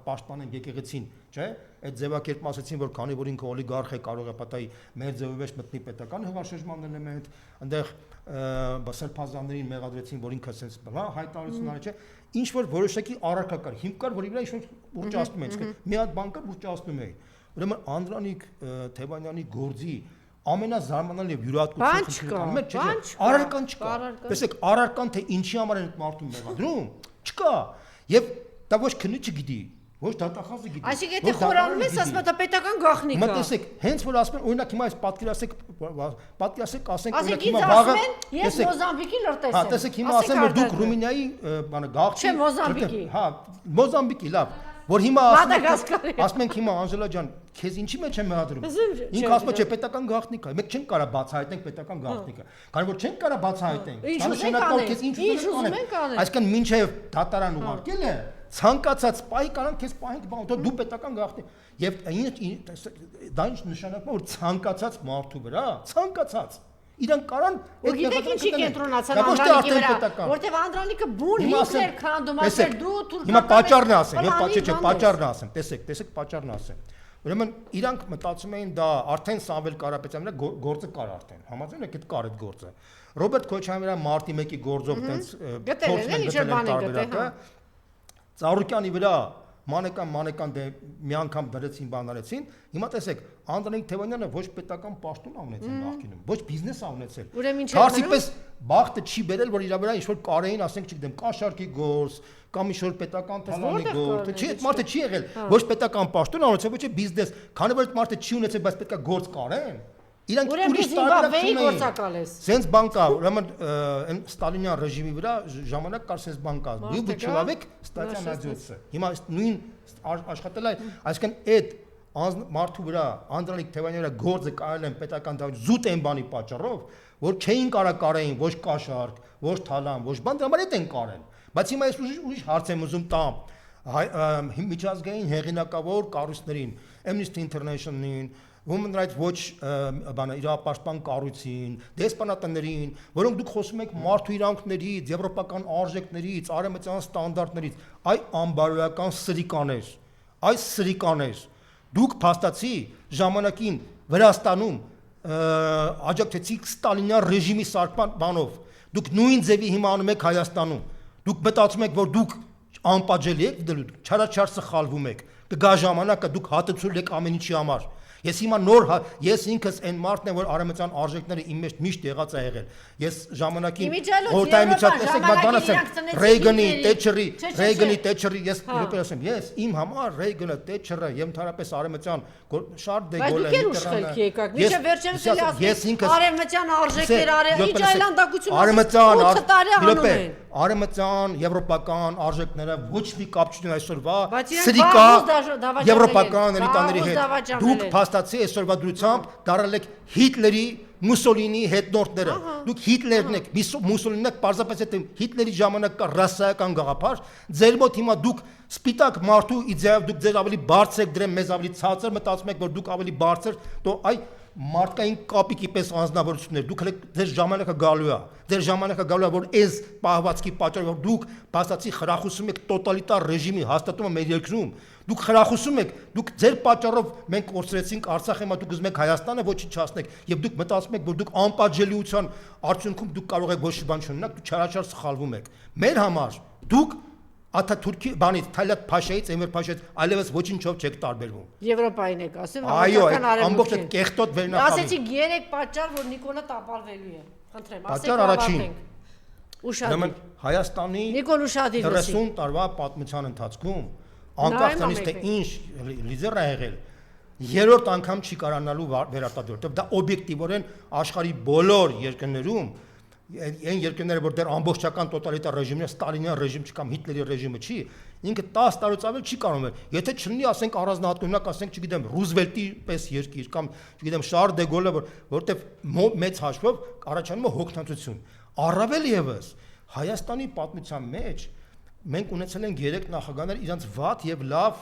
պաշտպանեն եկեղեցին, չէ՞։ Այդ ձևակերպը ասեցին, որ քանի որ ինքը օլիգարխ է, կարող է պատահի մեր ձևով մեջ մտնի պետական հեղաշրջման էլեմենտ, այնտեղ Սրբազաններին մեղադրեցին, որ ինքը sense, հա, հայտարարություն արել, չէ։ Ինչ որ որոշակի առարկա կար, հիմք կար, որի վրա ինչ որ ուռճացնում էին, մի հատ բան կար, ուռճացնում էին։ Ուրեմն Անդրանիկ Թևանյանի գործի ամենազարմանալի եւ յուրահատկությունը առարկան չկա։ Տեսեք, առարկան թե ինչի համար են մարդուն մեղադրում, չկա։ Եւ դա ոչ քնի չգիտի, ոչ դատախազը գիտի։ Այսինքն եթե խորանում ես, ասում է դա պետական գաղտնիք է։ Հիմա տեսեք, հենց որ ասում են, օրինակ հիմա այս պատկերացեք, ասենք օրինակ հիմա վաղը, ես Մոզամբիկի լրտես եմ։ Հա, տեսեք, հիմա ասեմ որ դուք Ռումինիայի բանը գաղտնի։ Չէ, Մոզամբիկի։ Հա, Մոզամբիկի, լավ։ Որ հիմա ասում ենք հիմա Անժելա ջան, քեզ ինչի մեջ եմ մեղադրում։ Ինքը ասում է չէ, պետական գաղտնիք է։ Մենք չենք կարա բացահայտենք պետական գաղտնիքը։ Քանի որ չենք կարա բացահայտենք։ Դա նշանակում է քեզ ինչ ուզում ենք անել։ Այսինքն մինչև դատարան ուղարկել է, ցանկացած պահի կարող քեզ պահենք բան, դու պետական գաղտնի։ Եվ դա ինչ նշանակում է որ ցանկացած մարդու վրա, ցանկացած Իրանք կարան այդ ինչի կենտրոնացան Անդրանիկի վրա, որտեվ Անդրանիկը բուն հիմքեր քանդում, ասել դու թուրքական։ Հիմա պատճառն է ասեմ, չէ, պատճառն է ասեմ, տեսեք, պատճառն է ասեմ։ Ուրեմն իրանք մտածում էին դա արդեն Սամվել Կարապետյանի վրա գործը կար արդեն, համաձայն եք, այդ կար այդ գործը։ Ռոբերտ Քոչարյանի վրա մարտի 1-ի գործով տենց գտել, Ծառուկյանի վրա մանեկան դե մի անգամ դրեցին բանարեցին, հիմա տեսեք, Անդրանիկ Թևանյանը ոչ պետական պաշտոն ունեցել նախկինում, ոչ բիզնես ունեցել։ Քարսիպես բախտը չի բերել, որ իր վրա ինչ-որ կարեին, ասենք, չգիտեմ, կաշառքի գործ, կամ ինչ-որ պետական թալանի գործ, չի, այդ մարդը չի եղել, ոչ պետական պաշտոն ունեցել, ոչ բիզնես, քանի որ այդ մարդը չի ունեցել, բայց պետքա գործ կարեն։ Իրանք ուրիշ տարբերակ չունեն։ Սենց բան կա, ուրեմն այն Ստալինյան ռեժիմի վրա ժամանակ կար սենց բան կա։ Вы человек, статья найдется։ Հիմա նույն աշխատել է, այսինքն այդ մարդու վրա Անդրանիկ Թևանյանի վրա գործը կարել են պետական դավաճ զուտ են բանի պատճառով, որ չէին կարային ոչ կաշառք, ոչ թալան, ոչ բան, դրա համար այդ են կարել։ Բայց հիմա ես ուրիշ հարց եմ ուզում տամ։ միջազգային հեղինակավոր կառույցներին, Amnesty International-ին, Women Rights Watch իրավապաշտպան կառույցին, դեսպանատներին, որոնք դուք խոսում եք մարդու իրավունքներից, եվրոպական արժեքներից, արևմտյան ստանդարտներից, այ անբարոյական սրիկաներ, այս սրիկաներ, դուք փաստացի ժամանակին Վրաստանում աջակցեցիք Ստալինյան ռեժիմի սարքման բանով, դուք նույն ձևի հիմա անում եք Հայաստանում, դուք մտածում եք, որ դուք անպատժելի եք, չարաչար սխալվում եք, կգա ժամանակը դուք հատուցում եք ամեն ինչի համար։ Ես հիմա ես ինքս այն մարդն եմ, որ արևմտյան արժեքները իմ մեջ միշտ եղած է եղել։ Ես ժամանակին տեսեք, բանասեմ Ռեյգանի, Թետչերի, ես ասեմ, ես իմ համար Ռեյգանը, Թետչերը եւ ընդհանրապես արևմտյան Շարլ դե Գոլը, արևմտյան արժեքներ ինչ այլանդակություն արևմտյան եվրոպական արժեքները ոչ մի կապ չունեն այսօրվա սրիկա եվրոպական էլիտաների հետ։ Դուք փաստացի այսօրվա դրությամբ դարել եք Հիտլերի, Մուսոլինի հետնորդները։ Դուք Հիտլերն եք, Մուսոլինն եք, պարզապես այդ Հիտլերի ժամանակ կա ռասայական գաղափար, ձեր մոտ հիմա դուք սպիտակ մարդու իդեայով դուք ձեր ավելի բարձր եք դրեմ, մեզ ավելի ցածր մտածում եք, որ դուք ավելի բարձր, તો այ մարդկային կապիկի պես անձնավորություններ, դուք ձեր ժամանակը գալու է, ձեր ժամանակը գալու է, որ այս պահվածքի պատճառով, որ դուք փաստացի խրախուսում եք տոտալիտար ռեժիմի հաստատումը մեր երկրում, դուք խրախուսում եք, դուք ձեր պատճառով մենք կորցրեցինք Արցախը, հիմա դուք ուզում եք Հայաստանը ոչնչացնեք, եւ դուք մտածում եք, որ դուք անպատժելիության արդյունքում դուք կարող եք ոչ մի բան չունենալ, դուք չարաչար սխալվում եք։ Մեր համար դուք Աթաթուրքի բանից Թալատ Փաշայից, Էմիր Փաշայից այլևս ոչինչով չեք տարբերվում։ Եվրոպային եք ասում, հավաքական արևմուտք։ Այո, կեղտոտ վերնախավի։ Ասեցիք 3 պատճառ, որ Նիկոլը տապալվելու է։ Խնդրեմ, ասեք առաջին։ Ուրեմն Հայաստանի Նիկոլ ուշադիր լսի։ 30 տարվա պատմության ընթացքում անկախ տնից թե ինչ լիդեր է եղել, երրորդ անգամ չի կարողանալու վերարտադրել, որտեղ դա օբյեկտիվորեն աշխարհի բոլոր երկրներում այն երկրները, որ դեռ ամբողջական տոտալիտար ռեժիմն է, Ստալինյան ռեժիմ չի կամ Հիտլերի ռեժիմը չի, ինքը 10 տարուց ավել չի կարող ել։ Եթե չլինի, ասենք առանձնահատկությունակ, ասենք, չգիտեմ, Ռուզվելտի պես երկիր կամ չգիտեմ, Շարլ դե Գոլը, որտեղ մեծ հաշվով առաջանում է հոգնածություն։ Առավել եւս Հայաստանի պատմության մեջ մենք ունեցել ենք 3 նախագահներ իրանց վատ եւ լավ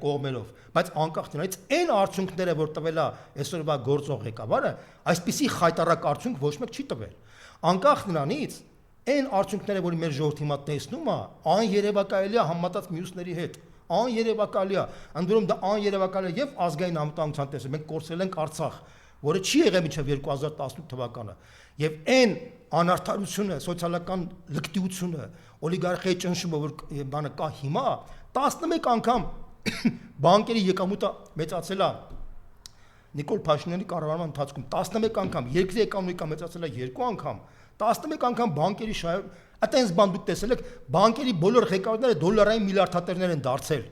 կողմերով, բայց անկախ դրանից այն արդյունքները, որ տվել է այսօրվա գործող ղեկավարը, այսպիսի խայտարակ արդյունք ոչ մեկ չի տվել։ Անկախ նրանից այն արդյունքները, որ մեր ժողովուրդը հիմա տեսնում է, աներևակայելի է համեմատած մյուսների հետ, աներևակայելի է, ընդդեմ դա աներևակայելի է եւ ազգային անվտանգության տեսը։ Մենք կորցրել ենք Արցախ, որը չի եղել մինչև 2018 թվականը, եւ այն անարդարությունը, սոցիալական լկտիությունը, օլիգարխիայի ճնշումը, որ բանը կա հիմա, 11 անգամ բանկերի եկամուտը մեծացել է Նիկոլ Փաշինյանի կառավարման ընթացքում 11 անգամ, երկրի էկոնոմիկա մեծացել է 2 անգամ, 11 անգամ բանկերի այտենց բան դուք տեսել եք, բանկերի բոլոր ղեկավարները դոլարային միլիարդատերներ են դարձել։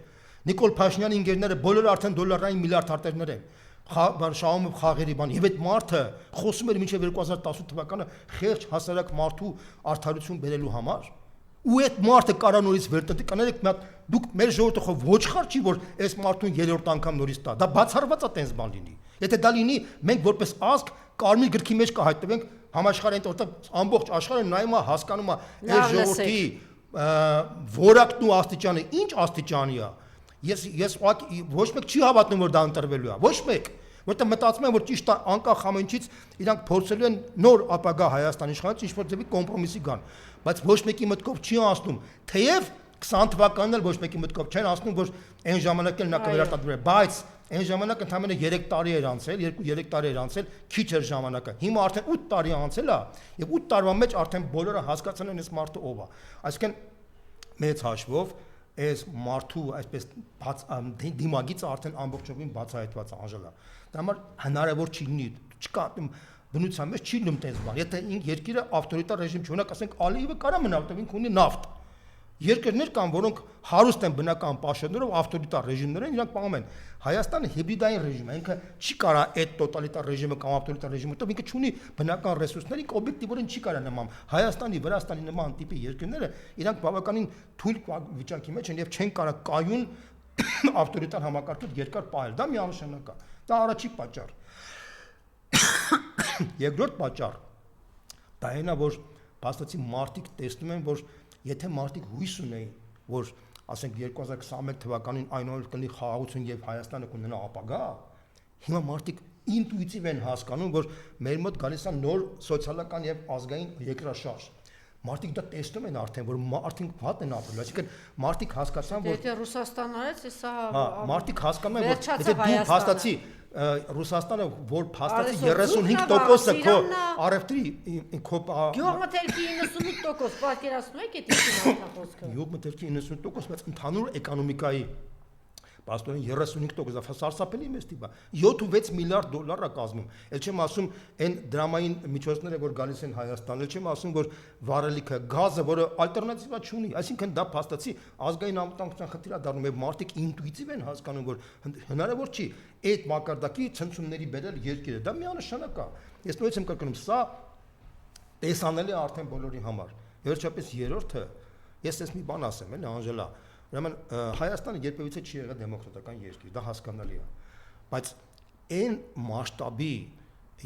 Նիկոլ Փաշինյանի ընկերները բոլորը արդեն դոլարային միլիարդատերներ են։ Շահումով խաղերի բան, եւ այդ մարդը խոսում էր մինչև 2018 թվականը խեղճ հասարակ մարդու արդարություն բերելու համար։ Ու այդ մարդը կարա նորից վերտտի կանեք մի հատ դուք մեր ժողովուրդը խո ոչխար չի որ այս մարդուն երրորդ անգամ նորից տա դա բացառված է տենց բան լինի եթե դա լինի մենք որպես ազգ կարմիր գրքի մեջ կհայտնվենք համաշխարհային որտեղ ամբողջ աշխարհը նայում է հասկանում է այս ժողովրդի որակն ու աստիճանը ինչ աստիճանի է ես ոչ մեկ չի հավատնում որ դա ընտրվելու է ոչ մեկ որտեղ մտածում են որ ճիշտ անկախ ամենից իրանք փորձելու են նոր ապագա Հայաստանի իշխանից ինչ-որ ձևի կոմպրոմիսի գան բայց ոչ մեկի մտքով չի անցնում թեև 20 թվականն էլ ոչ մեկի մտքով չեն անցնում որ այն ժամանակ էլ նա կվերարտադրվի բայց այն ժամանակ ընդամենը 3 տարի էր անցել 2-3 տարի էր անցել քիչ էր ժամանակը հիմա արդեն 8 տարի անցել է եւ 8 տարվա մեջ արդեն բոլորը հասկացան են այս մարդը ով է այսինքն մեծ հաշվով այս մարդու այսպես դիմագիծը արդեն ամբողջովին բացահայտված է անժելա դա համար հնարավոր չի լինի չկա բնության մեջ չի լինում տես բան եթե երկիրը ավտորիտար ռեժիմ չի ունակ ասենք Ալիևը կարա մնա որտեղ ինքը ունի նավթ երկրներ կան որոնք հարուստ են բնական պաշտոններով ավտորիտար ռեժիմներ են իրանք պահում են Հայաստանը հիբրիդային ռեժիմ է ինքը չի կարա այդ տոտալիտար ռեժիմը կամ ավտորիտար ռեժիմը որտեղ ինքը չունի բնական ռեսուրսներ ինքը օբյեկտիվորեն չի կարա նման Հայաստանի Վրաստանի նման տիպի երկրները իրանք բավականին թույլ վիճակի մեջ են եւ չեն կարա կայուն ավտորիտար համակարգը երկար պահել դա միանշանակ է դա առաջի պատճառ երկրորդ պատճառ դա այնա որ փաստացի մարդիկ տեսնում են որ եթե մարդիկ հույս ունեին որ ասենք 2021 թվականին այնուամենայնիվ կլինի խաղաղություն եւ Հայաստանը կունենա ապագա, հիմա մարդիկ ինտուիտիվ են հասկանում, որ մեր մոտ գալիս է նոր սոցիալական եւ ազգային երկրաշարժ։ Մարդիկ դա տեսնում են արդեն, որ մարդիկ վատ են ապրել, այսինքն մարդիկ հասկացան, որ եթե Ռուսաստանն արեց, սա մարդիկ հասկանում են, որ եթե դու փաստացի Ռուսաստանը, որ փաստացի 35%-ը քո առևտրի քո գյուղմթերքի 98% պատկերացնում եք այդ ինչ խոսքը։ Գյուղմթերքի 98%, բայց ընդհանուր էկոնոմիկայի Պաստորեն 35% սարսափելի մեծ տիպ է 7-6 միլիարդ դոլար է կազմում ել չեմ ասում այն դրամային միջոցները որ գալիս են Հայաստան ել չեմ ասում որ վառելիքը գազը որը ալտերնատիվա չունի այսինքն դա փաստացի ազգային անվտանգության խնդիր է դառնում եւ մարդիկ ինտուիտիվ են հասկանում որ հնարավոր չի այդ մակարդակի ցնցումների բերել երկիրը դա միանշանակ է ես նույնպես եմ կրկնում սա տեսանելի է արդեն բոլորի համար վերջապես երրորդը ես ես մի բան ասեմ էլի Անժելա Ուրեմն Հայաստանը երբևիցե չի եղել դեմոկրատական երկիր, դա հասկանալի է։ Բայց այն մասշտաբի,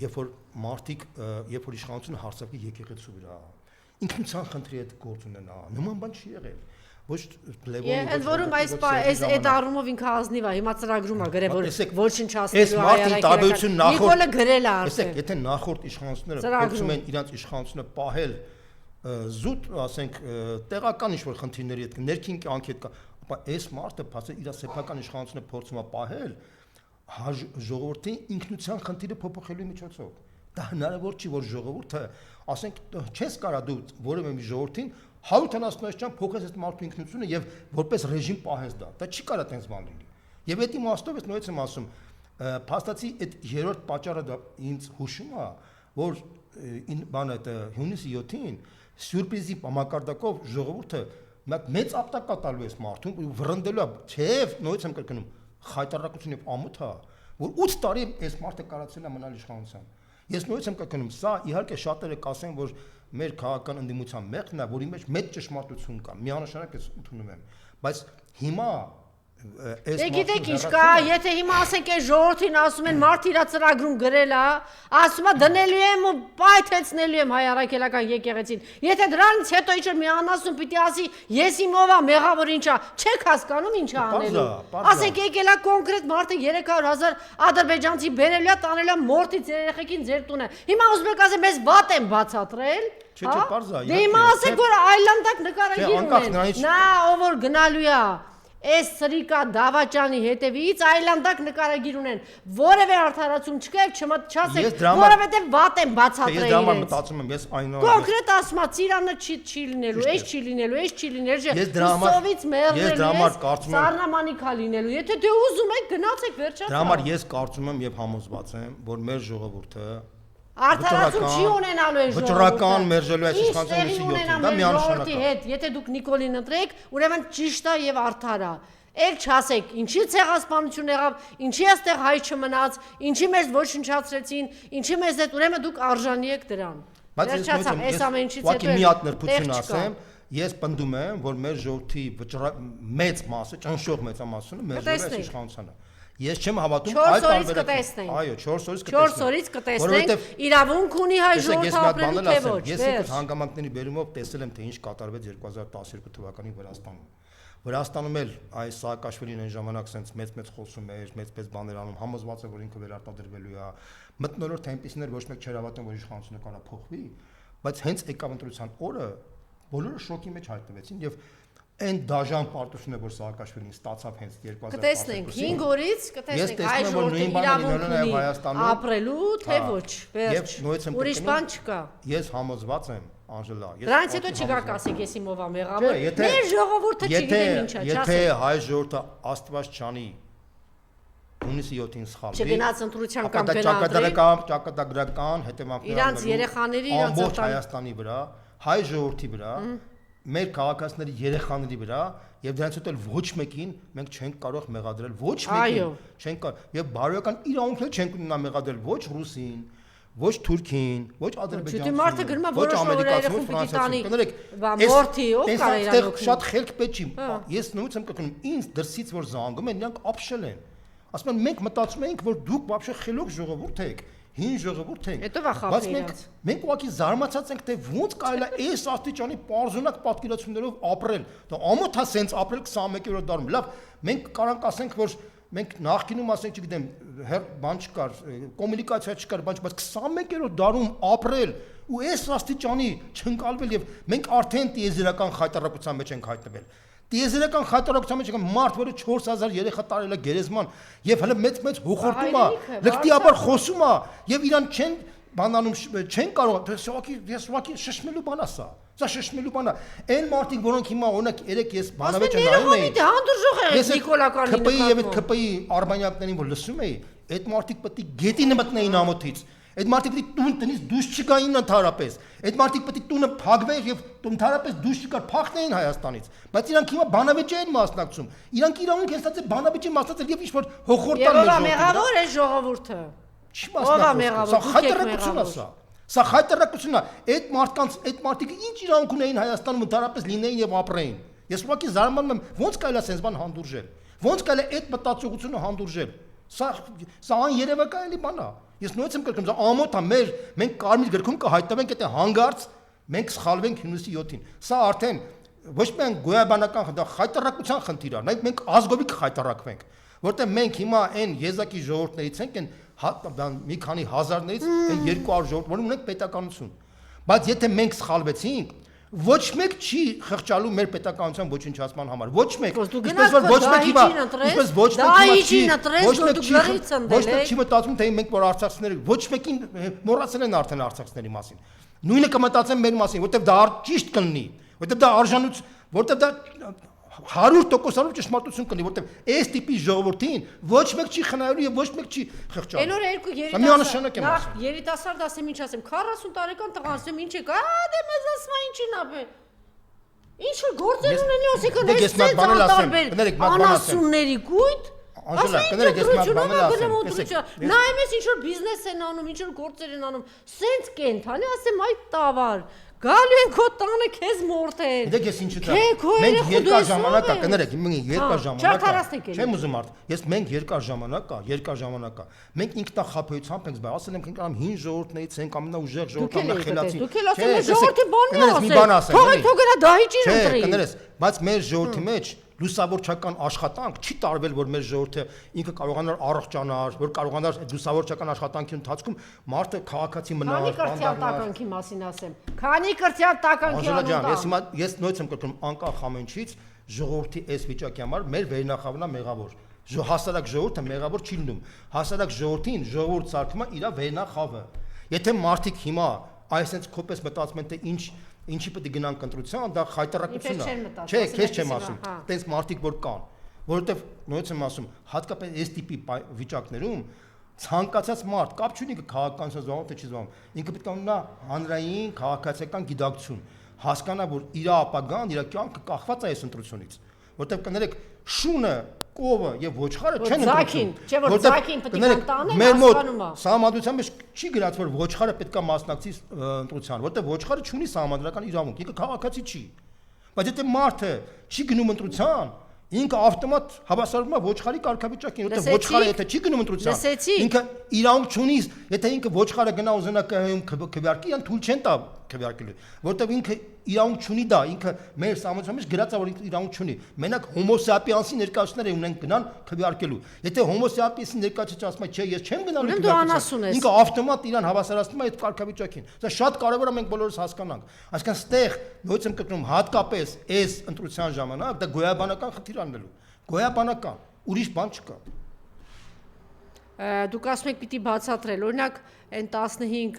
երբ որ մարդիկ, երբ որ իշխանությունը հարձակվի եկեղեցու վրա, ինքնության խնդրի հետ գործ ունենա, նման բան չի եղել։ Ոչ Լևոնի Եվ որում այս այդ առումով ինքը ազնիվ է, հիմա ծրագրում է գրել որ ոչնչացնելու հայարակերակը։ Նիկոլը գրել է արդեն։ Եթե նախորդ իշխանությունները փորձում են իրենց իշխանությունը պահել զուտ, ասենք, տեղական ինչ-որ խնդիրների հետ, ներքին կյանքի հետ, ապա այս մարդը փաստը իր սեփական իշխանությունը փորձում է պահել ժողովրդի ինքնության խնդիրը փոփոխելու միջոցով։ Դա հնարավոր չի, որ ժողովուրդը, ասենք, չես կարա դու որևէ մի ժողովրդին 170-ական փոխես այդ մարդու ինքնությունը եւ որպես ռեժիմ պահես դա։ Դա չի կարա տենց բան լինի։ Եվ այդ իմաստով ես նույնպես եմ ասում, փաստացի այդ երրորդ պատճառը դա ինձ հուշում է, որ բանը այդ հունիսի 7-ին սյուրպրիզի մակարդակով ժողովուրդը մեծ ապտակ տալու է մարդուն վռնդելու է թեև նույնպես եմ կրկնում խայտարակություն եւ ամոթ է որ 8 տարի այս մարդը կարացել է մնալ իշխանության ես նույնպես եմ կրկնում սա իհարկե շատերը կասեն որ մեր քաղաքական ընդդիմության մեղքն է որի մեջ մեծ ճշմարտություն կա միանշանակ ես ընդունում եմ բայց հիմա Դե գիտեք ինչ կա, եթե հիմա ասենք այս ժողովրդին ասում են մարդ իրա ծրագրում գրել է, ասում է դնելու եմ ու պայթեցնելու եմ հայ առաքելական եկեղեցին։ Եթե դրանից հետո ինչ-որ մի անասուն պիտի ասի, ես իմ ով եմ, մեղավոր ինչ է, չեք հասկանում ինչ է անելու։ Ասենք եկել է կոնկրետ մարդը 300,000 ադրբեջանցի բերելու է, տանելու է մորթից երեխեքին ձեր տունը։ Հիմա ուզում եք ասեմ, ես վատ եմ բացատրել։ Չէ, պարզ է։ Դե հիմա ասենք որ այլանդակ նկարագիր ունեն։ Նա ով որ գնալու է Այս սրիկա դավաճանի հետևից այլանդակ նկարագիր ունեն որևէ արդարացում չկա չասեք որովհետև վատ են բացատրել Ես դրամա մտածում եմ ես այնուամենայնիվ կոնկրետ ասում Ծիրանը չի լինելու այս չի լինելու այս չի լինելու Սովից մեղրել սառնամանիքա լինելու եթե դե ուզում եք գնացեք վերջացավ Դրա համար ես կարծում եմ եւ համոզված եմ որ մեր ժողովուրդը Արդարացում չի ունենալու այս ժողովուրդը վճռական մերժելու այս իշխանության 7-ին դա միանշանակ է հետ եթե դուք Նիկոլին ընտրեք ուրեմն ճիշտ է եւ արդար է Էլ չասեք ինչի ցեղասպանություն եղավ ինչի այստեղ հայ չմնաց ինչի մեզ ոչնչացրեցին ինչի մեզ հետ ուրեմն դուք արժանի եք դրան Վերջացավ այս ամեն ինչից հետո մի հատ նրբություն ասեմ ես պնդում եմ որ մեր ժողովրդի մեծ մասը ճնշող մեծամասնությունը մերժելու է իշխանությանը Ես չեմ հավատում այլ տարբերակներ։ Այո, 4 օրից կտեսնենք։ Իրավունք ունի հայ ժողովուրդը ապրելու թե ոչ։ Ես այդ հանգամանքների բերումով տեսել եմ թե ինչ կատարվեց 2012 թվականին Վրաստանում։ Վրաստանում էլ այս Սաակաշվիլին այն ժամանակ sense մեծ խոսում էր, մեծ բաներ անում, համոզված է որ ինքը վերարտադրվելու է։ Մտնոլորտ այնպեսիներ ոչ մեկ չէր հավատում որ իշխանությունը կարա փոխվի, բայց հենց եկավ ընտրության օրը բոլորը շոկի մեջ հայտնվեցին եւ Այն դաժան պարտությունը, որ Սաակաշվիլին ստացավ հենց 2012-ին։ Կտեսնենք 5 օրից, կտեսնենք այ ժողովրդի իրավունք ունի ապրելու, թե ոչ, վերջ։ Ուրիշ բան չկա։ Ես համոզված եմ, Անժելա, Դրանից հետո չգաք ասեք, ես իմ ով եմ եղավոր։ Մեր ժողովուրդը չգիտեմ ինչ է, չասեք։ Եթե հայ ժողովուրդը Աստված չանի հունիսի 7-ին սխալվի։ Չգնաց ընտրության կամ գնահատի։ Ճակատագրական հետևանքներ իրանց երեխաների, իրանց ամբողջ Հայաստանի վրա, հայ ժողովրդի վրա մեր քաղաքացիների երեխաների վրա եւ դրանից հետո ոչ մեկին մենք չենք կարող մեղադրել ոչ մեկին չենք եւ բարոյական իրավունքներ չենք ունենա մեղադրել ոչ ռուսին ոչ թուրքին ոչ ադրբեջանցին ոչ ամերիկացին ոչ ֆրանսիացին մորթի ով կարա իրան օգնել շատ խելք պետք չի ես նույնպես եմ կրկնում ինձ դրսից որ զանգում են նրանք ապշել են ասում են մենք մտածում ենք որ դուք вообще խելոք ժողովուրդ եք հին ժողովուրդ ենք։ Հետո վախապ մենք ուղղակի զարմացած ենք, թե ոնց կարելի է այս աստիճանի պարզունակ պատկերացումներով ապրել։ Դա ամոթ է սենց ապրել 21-րդ դարում։ Լավ, մենք կարանք ասենք, որ մենք նախկինում ասենք, չգիտեմ, բան չկար, կոմունիկացիա չկար, բայց 21-րդ դարում ապրել ու այս աստիճանի չընկալվել եւ մենք արդեն տիեզերական խայտարակության մեջ ենք հայտնվել։ Տիեզերական խայտարակության մեջ կան մարդ, որը 4000 երեխա տարել է գերեզման եւ հələ մեծ հոխորտում է, լկտիաբար խոսում է եւ իրան չեն բանանում չեն կարող, ես ուղղակի շշմելու բան ասա։ Սա շշմելու բան է։ Այն մարդիկ, որոնք հիմա օրինակ երեք ես բանավեճը նայում էի։ Հանդուրժող է Նիկոլականին։ ԿՊ-ի եւ այդ ԿՊ-ի արբանյակներին որ լսում էի, այդ մարդիկ պետք է գետին մտնեին ամոթից։ Այդ մարդիկ պետք է տնից դուրս չգային ընդհանրապես։ Այդ մարդիկ պետք է տունը փակվեր եւ ընդհանրապես դուրս չգար փախնեին Հայաստանից։ Բայց իրանք հիմա բանավեճի են մասնակցում։ Իրանք իրավունք են ստացել բանավեճի մասնակցել եւ ինչ-որ հոխորտալ մեզ։ Եվ մեղավոր է ժողովուրդը։ Չի մասնակցում։ Սա խայտարակություն է սա։ Սա խայտարակություն է։ Այդ մարդկանց, այդ մարդիկը ինչ իրավունք ունեին Հայաստանում ընդհանրապես լինեին եւ ապրեին։ Ես ուղղակի զարմանում եմ, ոնց կարելի է sense բան հանդուրժել։ Ոնց կարելի է այդ մտածողությունը հանդուրժել։ Սա երևակայելի բան է։ Ես նույնպես եմ կրկնում, սա ամոթ է, մենք կարմիր գրքում կհայտնվենք այդ հանգարց, մենք սխալվենք հունիսի 7-ին։ Սա արդեն ոչ միայն գոյաբանական, դա խայտարակության խնդիր է, մենք ազգովի կխայտարակվենք, որտեղ մենք հիմա այն եզակի ժողովուրդներից ենք, այն մի քանի հազարներից այն 200 ժողովուրդ, որոնք ունենք պետականություն։ Բայց եթե մենք սխալվեցինք, ոչ մեկ չի խղճալու մեր պետականության ոչնչացման համար։ Ոչ մեկ։ Ինչպես որ ոչ մեկ հիմա, ինչպես ոչ մեկ չի մտածում, թե մենք որ արցախցիներ ենք, ոչ մեկին մոռացել են արդեն արցախցիների մասին։ Նույնը կմտածեն մեր մասին, որտեղ դա ճիշտ կլինի, որտեղ դա արժանություն, որտեղ դա 100% ճշմարտություն կլինի, որտեղ այս տիպի ժողովրդին ոչ մեկ չի խնայելու եւ ոչ մեկ չի խղճալու։ Այն օր երկու երիտասարդ ասեմ ինչ ասեմ, 40 տարեկան տղա ասեմ ինչ եք, դե մեզ ասում է ինչին ապե։ Ինչ որ գործեր ունենի ասիկան այս տարբեր անասունների գույտ։ Անժելա, կներեք ես մի բան ասեմ։ Նայում ես ինչ որ բիզնես են անում, ինչ որ գործեր են անում, սենց կենթանի ասեմ այ տավար։ Գալու են քո տանը քեզ մորթել։ Դեք ես ինչու՞ դա։ Մենք երկար ժամանակ է, կներեք, մենք երկար ժամանակ է։ Չեմ ուզում արդ։ Ես մենք երկար ժամանակ է։ Մենք ինքնախապեյությամբ ենք զբաղ, ասել եմ ենք ամ հին ժողովուրդներից ենք, ամենաուժեղ ժողովուրդը ամենախելացին։ Դուք էլ ասում եք ժողովրդի բանն ասել։ Թող գնա դահիճին ընտրի։ Կներես, բայց մեր ժողովրդի մեջ լուսավորչական աշխատանք չի տարվել, որ մեր ժողովուրդը ինքը կարողանար առողջանալ, որ կարողանար լուսավորչական աշխատանքի ընթացքում մարդը քաղաքացի մնալ, տականքի մասին ասեմ։ Քանի կրթյալ տականքի անունով։ Ես նույնպես եմ կրկնում, անկախ ամենից ժողովրդի այս վիճակի համար մեր վերնախավն է մեղավոր։ Հասարակ ժողովուրդը մեղավոր չի լինում։ Հասարակ ժողովրդին ժողովուրդ սարքում է իր վերնախավը։ Եթե մարդիկ հիմա այսպես կոպես մտածում են, թե ինչի պետք է գնանք ընտրության, դա խայտարակություն է։ Չէ, քեզ չեմ ասում։ Տենց մարդիկ որ կան, որովհետև նույնպես եմ ասում, հատկապես այս տիպի վիճակներում ցանկացած մարդ կապ չունի քաղաքականության զբաղվում թե չի զբաղվում, ինքը պետք է ունենա հանրային քաղաքացիական գիտակցություն, հասկանա, որ իր ապագան, իր կյանքը կախված է այս ընտրությունից, որովհետև կներեք շունը կովը եւ ոչխարը չեն ընտրում։ Չէ՞ որ ձակին պետք է տանեն, մեր մոտ սահմանադրության մեջ չի գրած որ ոչխարը պետք է մասնակցի ընտրության, որտեղ ոչխարը չունի սահմանադրական իրավունք, ինքը քաղաքացի չի։ Բայց եթե մարդը չի գնում ընտրության, ինքը ավտոմատ հավասարվում է ոչխարի կարգավիճակին, որտեղ ոչխարը եթե չի գնում ընտրության, ինքը իրավունք չունի, եթե ինքը ոչխարը գնա ուզենա քվեարկի, ան թույլ չեն տա քվեարկելու, որտեղ ինքը իրավունք չունի դա, ինքը մեր սահմանության մեջ գրած է որ իրավունք չունի։ Մենակ հոմո սապիենսի ներկայացուցիչները ունեն գնան քվեարկելու։ Եթե հոմո սապիենսի ներկայացուցիչը ասում է, չէ, ես չեմ գնալու քվեարկության, ինքը ավտոմատ իրան հավասարացնում է այդ կարգավիճակին։ Դա շատ կարևոր է մենք բոլորս հասկանանք։ Այսինքն ստեղ նույնպես եմ կրկնում, հատկապես այս ընտրության ժամանակ դա գոյաբանական խնդիր անելու։ Գոյաբանական, ուրիշ բան չկա։ Դուք ասում եք պիտի բացատրել, օրինակ այն 15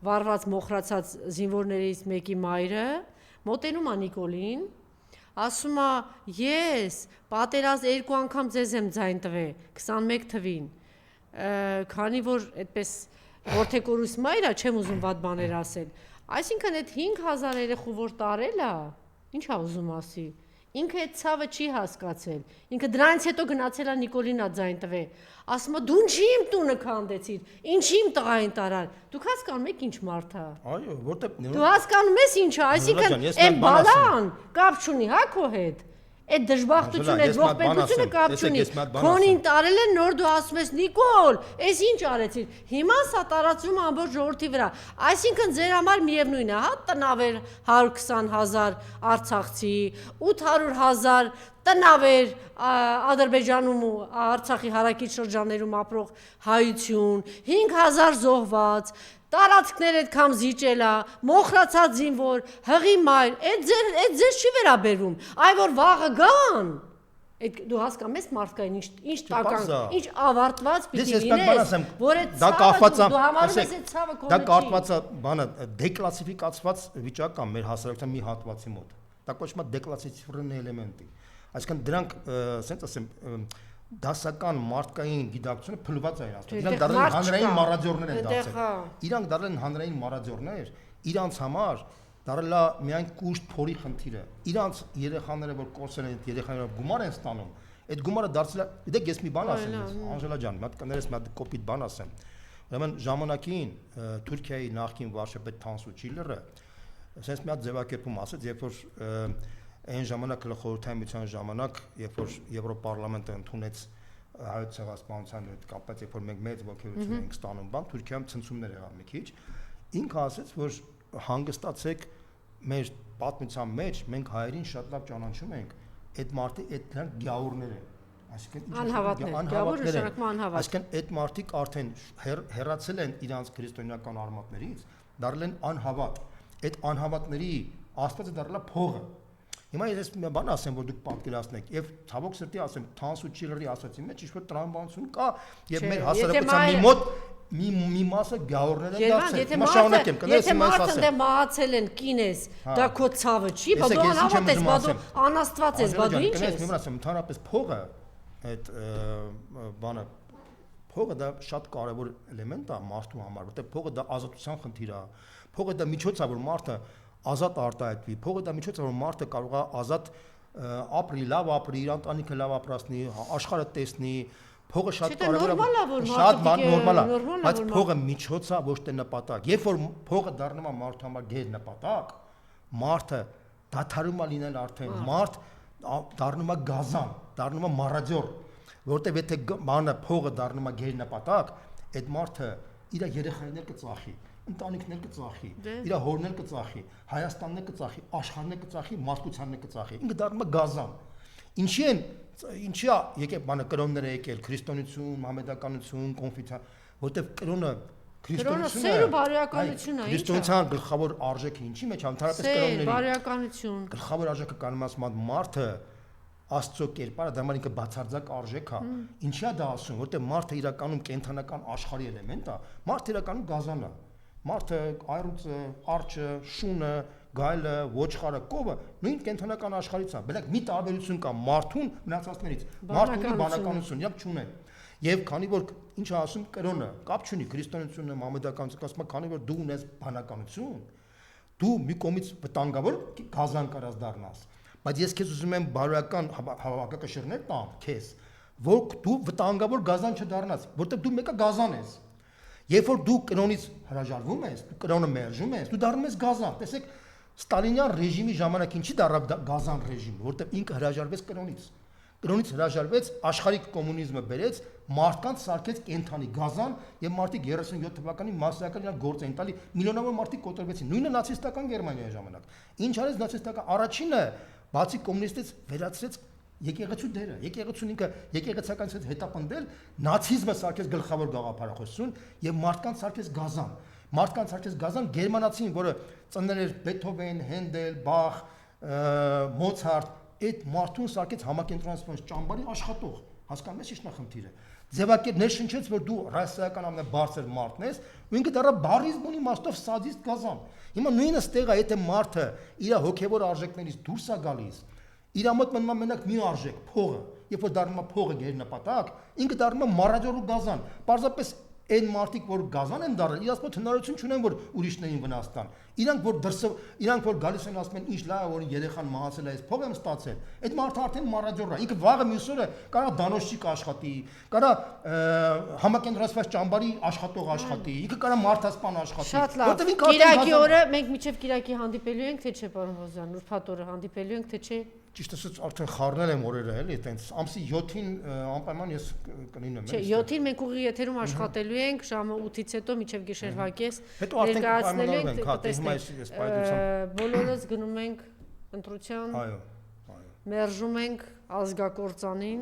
վարված մոխրացած զինվորներից մեկի մայրը մոտենում է Նիկոլին, ասում է ես պատերազմ 2 անգամ ձեզ եմ ձայն տվել 21 թվին, քանի որ այդպես որդեկորուս մայր է, չեմ ուզում վատ բաներ ասել, այսինքն այդ 5000 երեխու որ տարել է, ինչ է ուզում ասի, ինքը այդ ցավը չի հասկացել, ինքը դրանից հետո գնացել է Նիկոլինա ձայն տվել, ասում է դու ինչի իմ տունը քանդեցիր, ինչի իմ տղային տարար, դուք հասկանում եք ինչ մարդ է։ Այո, որտե՞ղ դու հասկանում ես ինչ է, այսինքն այն բալան կապ չունի հա քո հետ, Այդ դժբախտությունը, այդ ողբերգությունը կապ չունի։ Քոնին տարել են, նոր դու ասում ես Նիկոլ, այս ինչ արեցիր։ Հիմա սա տարածվում ամբողջ ժողովրդի վրա։ Այսինքն ձեր համար միևնույն է, հա, տնավեր 120,000 արցախցի, 800,000 տնավեր Ադրբեջանում ու Արցախի հարակից շրջաններում ապրող հայություն, 5,000 զոհված, տարածքներ այդքան զիջելա, մոխրացած զինվոր, հղի մայր, այդ ձեզ չի վերաբերվում, այ որ վաղը գան, դու հասկանում ես մարդկային ինչ տական, ինչ ավարտված պիտի լինես, որ այդ ցավը դու համարում ես այդ ցավը քո դա կարգված է, բանը դեկլասիֆիկացված վիճակ կա մեր հասարակության մի հատվածի մոտ, դա կոչվում է դեկլասիֆիկացիոն էլեմենտի, այսինքն դրանք, ասենց ասեմ, դասական մարդկային գիտակցությունը փլված է իրաց։ Իրանք դառել են հանրային մարադիորներ են դարձել։ Իրանք դառել են հանրային մարադիորներ, իրանց համար դառել է միայն կուշտ փորի խնդիրը։ Իրանց երեխաները, որ կորսել են, երեխաները գումար են ստանում, այդ գումարը դարձել է, դեք ես մի բան ասեմ, Անժելա ջան, մի հատ կներես մի հատ կոպիտ բան ասեմ։ Ուրեմն ժամանակին Թուրքիայի նախկին վարչապետ Թանսու Չիլերը ասես մի հատ ձևակերպում ասեց, երբ որ այն ժամանակ խորհրդային միության ժամանակ, երբ որ Եվրոպարլամենտը ընդունեց հայոց ցեղասպանության հետ կապված, երբ որ մենք մեծ ողջունություն ենք ստանում, բան Թուրքիայում ցնցումներ եղավ մի քիչ, ինքը ասեց, որ հանգստացեք մեր պատմության մեջ, մենք հայերին շատ լավ ճանաչում ենք, այդ մարդի այդ դրանք գյաուրներ են, այսինքն անհավատներ, այսինքն այդ մարդիկ արդեն հեռացել են իրանց քրիստոնեական արմատներից, դարձել են անհավատ, այդ անհավատների Աստվածը դարձել է փողը։ Հիմա ես մի բան ասեմ, որ դուք պատկերացնեք, եւ ցավոք սրտի ասեմ, Թանսու Չիլերի ասացի մեջ ինչ-որ տրամաբանություն կա, եւ մեր հասարակության մի մոտ մի մասը գյաուրներ են դարձել։ Հիմա շարունակեմ, կներես հիմա ես ասեմ։ Եթե մահացել են կինես, դա քո ցավը չի, բա դու անհավատ ես, բա դու անաստված ես, բա դու ինչ ես։ Կներես, մի ասեմ, ընդհանրապես փողը, այդ բանը փողը դա շատ կարևոր էլեմենտ է մարդու համար, որտեղ փողը դա ազատության խնդիր է։ Փողը դա միջոց է, որ մարդը ազատ արտահայտվի, փողը դա միջոց է, որ մարդը կարող է ազատ ապրի, լավ ապրի, իր ընտանիքը լավ ապրացնի, աշխարհը տեսնի, փողը շատ կարևոր է, շատ նորմալ է, բայց փողը միջոց է, ոչ թե նպատակ։ Երբ որ փողը դառնում է մարդու համար գեր նպատակ, մարդը դադարում է լինել արդեն, մարդ դառնում է գազան, դառնում է մարադիոր, որտեղ եթե բանը փողը դառնում է գեր նպատակ, այդ մարդը իր երեխաներ կծախի, ընտանիքներ կծախի, իր հորներ կծախի, Հայաստաններ կծախի, աշխարհներ կծախի, մարդկությաններ կծախի։ Ինքը դառնում է գազան։ Ինչի է եկել բանը կրոնները եկել, քրիստոնեություն, մահմեդականություն, կոնֆեսիա, որտեղ կրոնը սեր ու բարոյականություն է, քրիստոնեության գլխավոր արժեքը ինչի մեջ ընդհանրապես կրոնների բարոյականություն։ Գլխավոր արժեքը կանոն ասում մարդը Աստծո կերպարը դա ինքը բացարձակ արժեք է։ Ինչի է դա ասում, որտեղ մարդը իրականում կենթանական աշխարհի էլեմենտ է, մարդը իրականում գազան է։ Մարդը, այրուծը, արջը, շունը, գայլը, ոչխարը, կովը նույն կենթանական աշխարհից է։ Բնակ մի տարբերություն կա մարդուն մնացածներից։ Մարդու բանականություն, իրանք չունեն։ Եվ քանի որ ինչ ասում կրոնը, կապ չունի քրիստոնեությունը, մահմեդականությունը, ասում է, քանի որ դու ունես բանականություն, դու մի կողմից վտանգավոր գազան կարած դառնաս։ Բայց ես քեզ ուզում եմ բարոյական հավաքակշիռներ տամ քեզ, որ դու վտանգավոր գազան չդառնաս, որտեղ դու մեկը գազան ես։ Երբ որ դու կրոնից հրաժարվում ես, դու կրոնը մերժում ես, դու դառնում ես գազան։ Տեսեք, Ստալինյան ռեժիմի ժամանակ ինչի դառավ գազան ռեժիմ, որտեղ ինքը հրաժարվեց կրոնից։ Կրոնից հրաժարվեց, աշխարհիկ կոմունիզմը բերեց, մարդկանց սարքեց կենթանի գազան եւ մարդիկ 37 թվականին մասսայական իրար գործ էին տալի, միլիոնավոր մարդիկ կոտրվեցին։ Նույնը նացիստական Գերմանիայի ժամանակ։ Ինչ արեց նացիստական առաջինը, բացի կոմունիստից վերացրեց եկեղեցու դերը, եկեղեցուն ինքը եկեղեցականից հետապնդել, նացիզմը սարքեց գլխավոր գաղափարախոսություն եւ մարդկանց սարքեց գազան։ Մարդկանց սարքեց գազան գերմանացին, որը ծննել էր Բեթհովեն, Հենդել, Բախ, Մոցարտ, այդ մարդուն սարքեց համակենտրոնացված ճամբարի աշխատող։ Հասկանում ես ի՞նչն է խնդիրը։ Ձևակերպ ներշնչեց, որ դու ռասայական ամենաբարձր մարդն ես, ու ինքը դառա բարիզմունի իմաստով սադիստ գազան։ Հիմա նույնը ստեղ է, եթե մարդը իր հոգևոր արժեքներից դուրս է գալիս, իր մոտ մնում է մենակ մի արժեք, փողը, երբ որ դառնում է փողը գեր նպատակ, ինքը դառնում է մարադիոր ու գազան։ Պարզապես այն մարդիկ, որ գազան են դառել, իրաց մոտ հնարավորություն չունեն, որ ուրիշներին վնաս տան։ Իրանք որ գալիս են ասում են, ինչ լավ է, որ երեխան մահացել է, այս փող եմ ստացել։ Այդ մարդը արդեն մարադիոր է, ինքը վաղը մյուս օրը կարա դանոշիկ աշխատի, կարա համակենտրոնացված ճամբարի աշխատող աշխատի, ինքը կարա մարդասպան աշխատի։ Շատ լավ։ Կիրակի օրը մենք միջև Կիրակի հանդիպելու ենք, թե չէ, պարոն Ղազարյան, ուրբաթ օրը հանդիպելու ենք, թե չէ։ ճիշտ ասած արդեն խառնել եմ օրերը էլի, այտենց ամսի 7-ին անպայման ես կլինեմ։ Չէ, 7-ին մենք ուղիղ եթերում աշխատելու ենք, ժամը 8-ից հետո մինչև գիշերվա կես։ Հետո արդեն ներկայացնելու ենք, հա, հիմա ես պայծրությամբ բոլորս գնում ենք ընտրության։ Այո, Մերժում ենք ազգակործանին,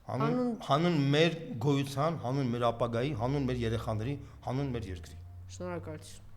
հանուն մեր գոյության, հանուն մեր ապագայի, հանուն մեր երեխաների, հանուն մեր երկրի։ Շնորհակալություն։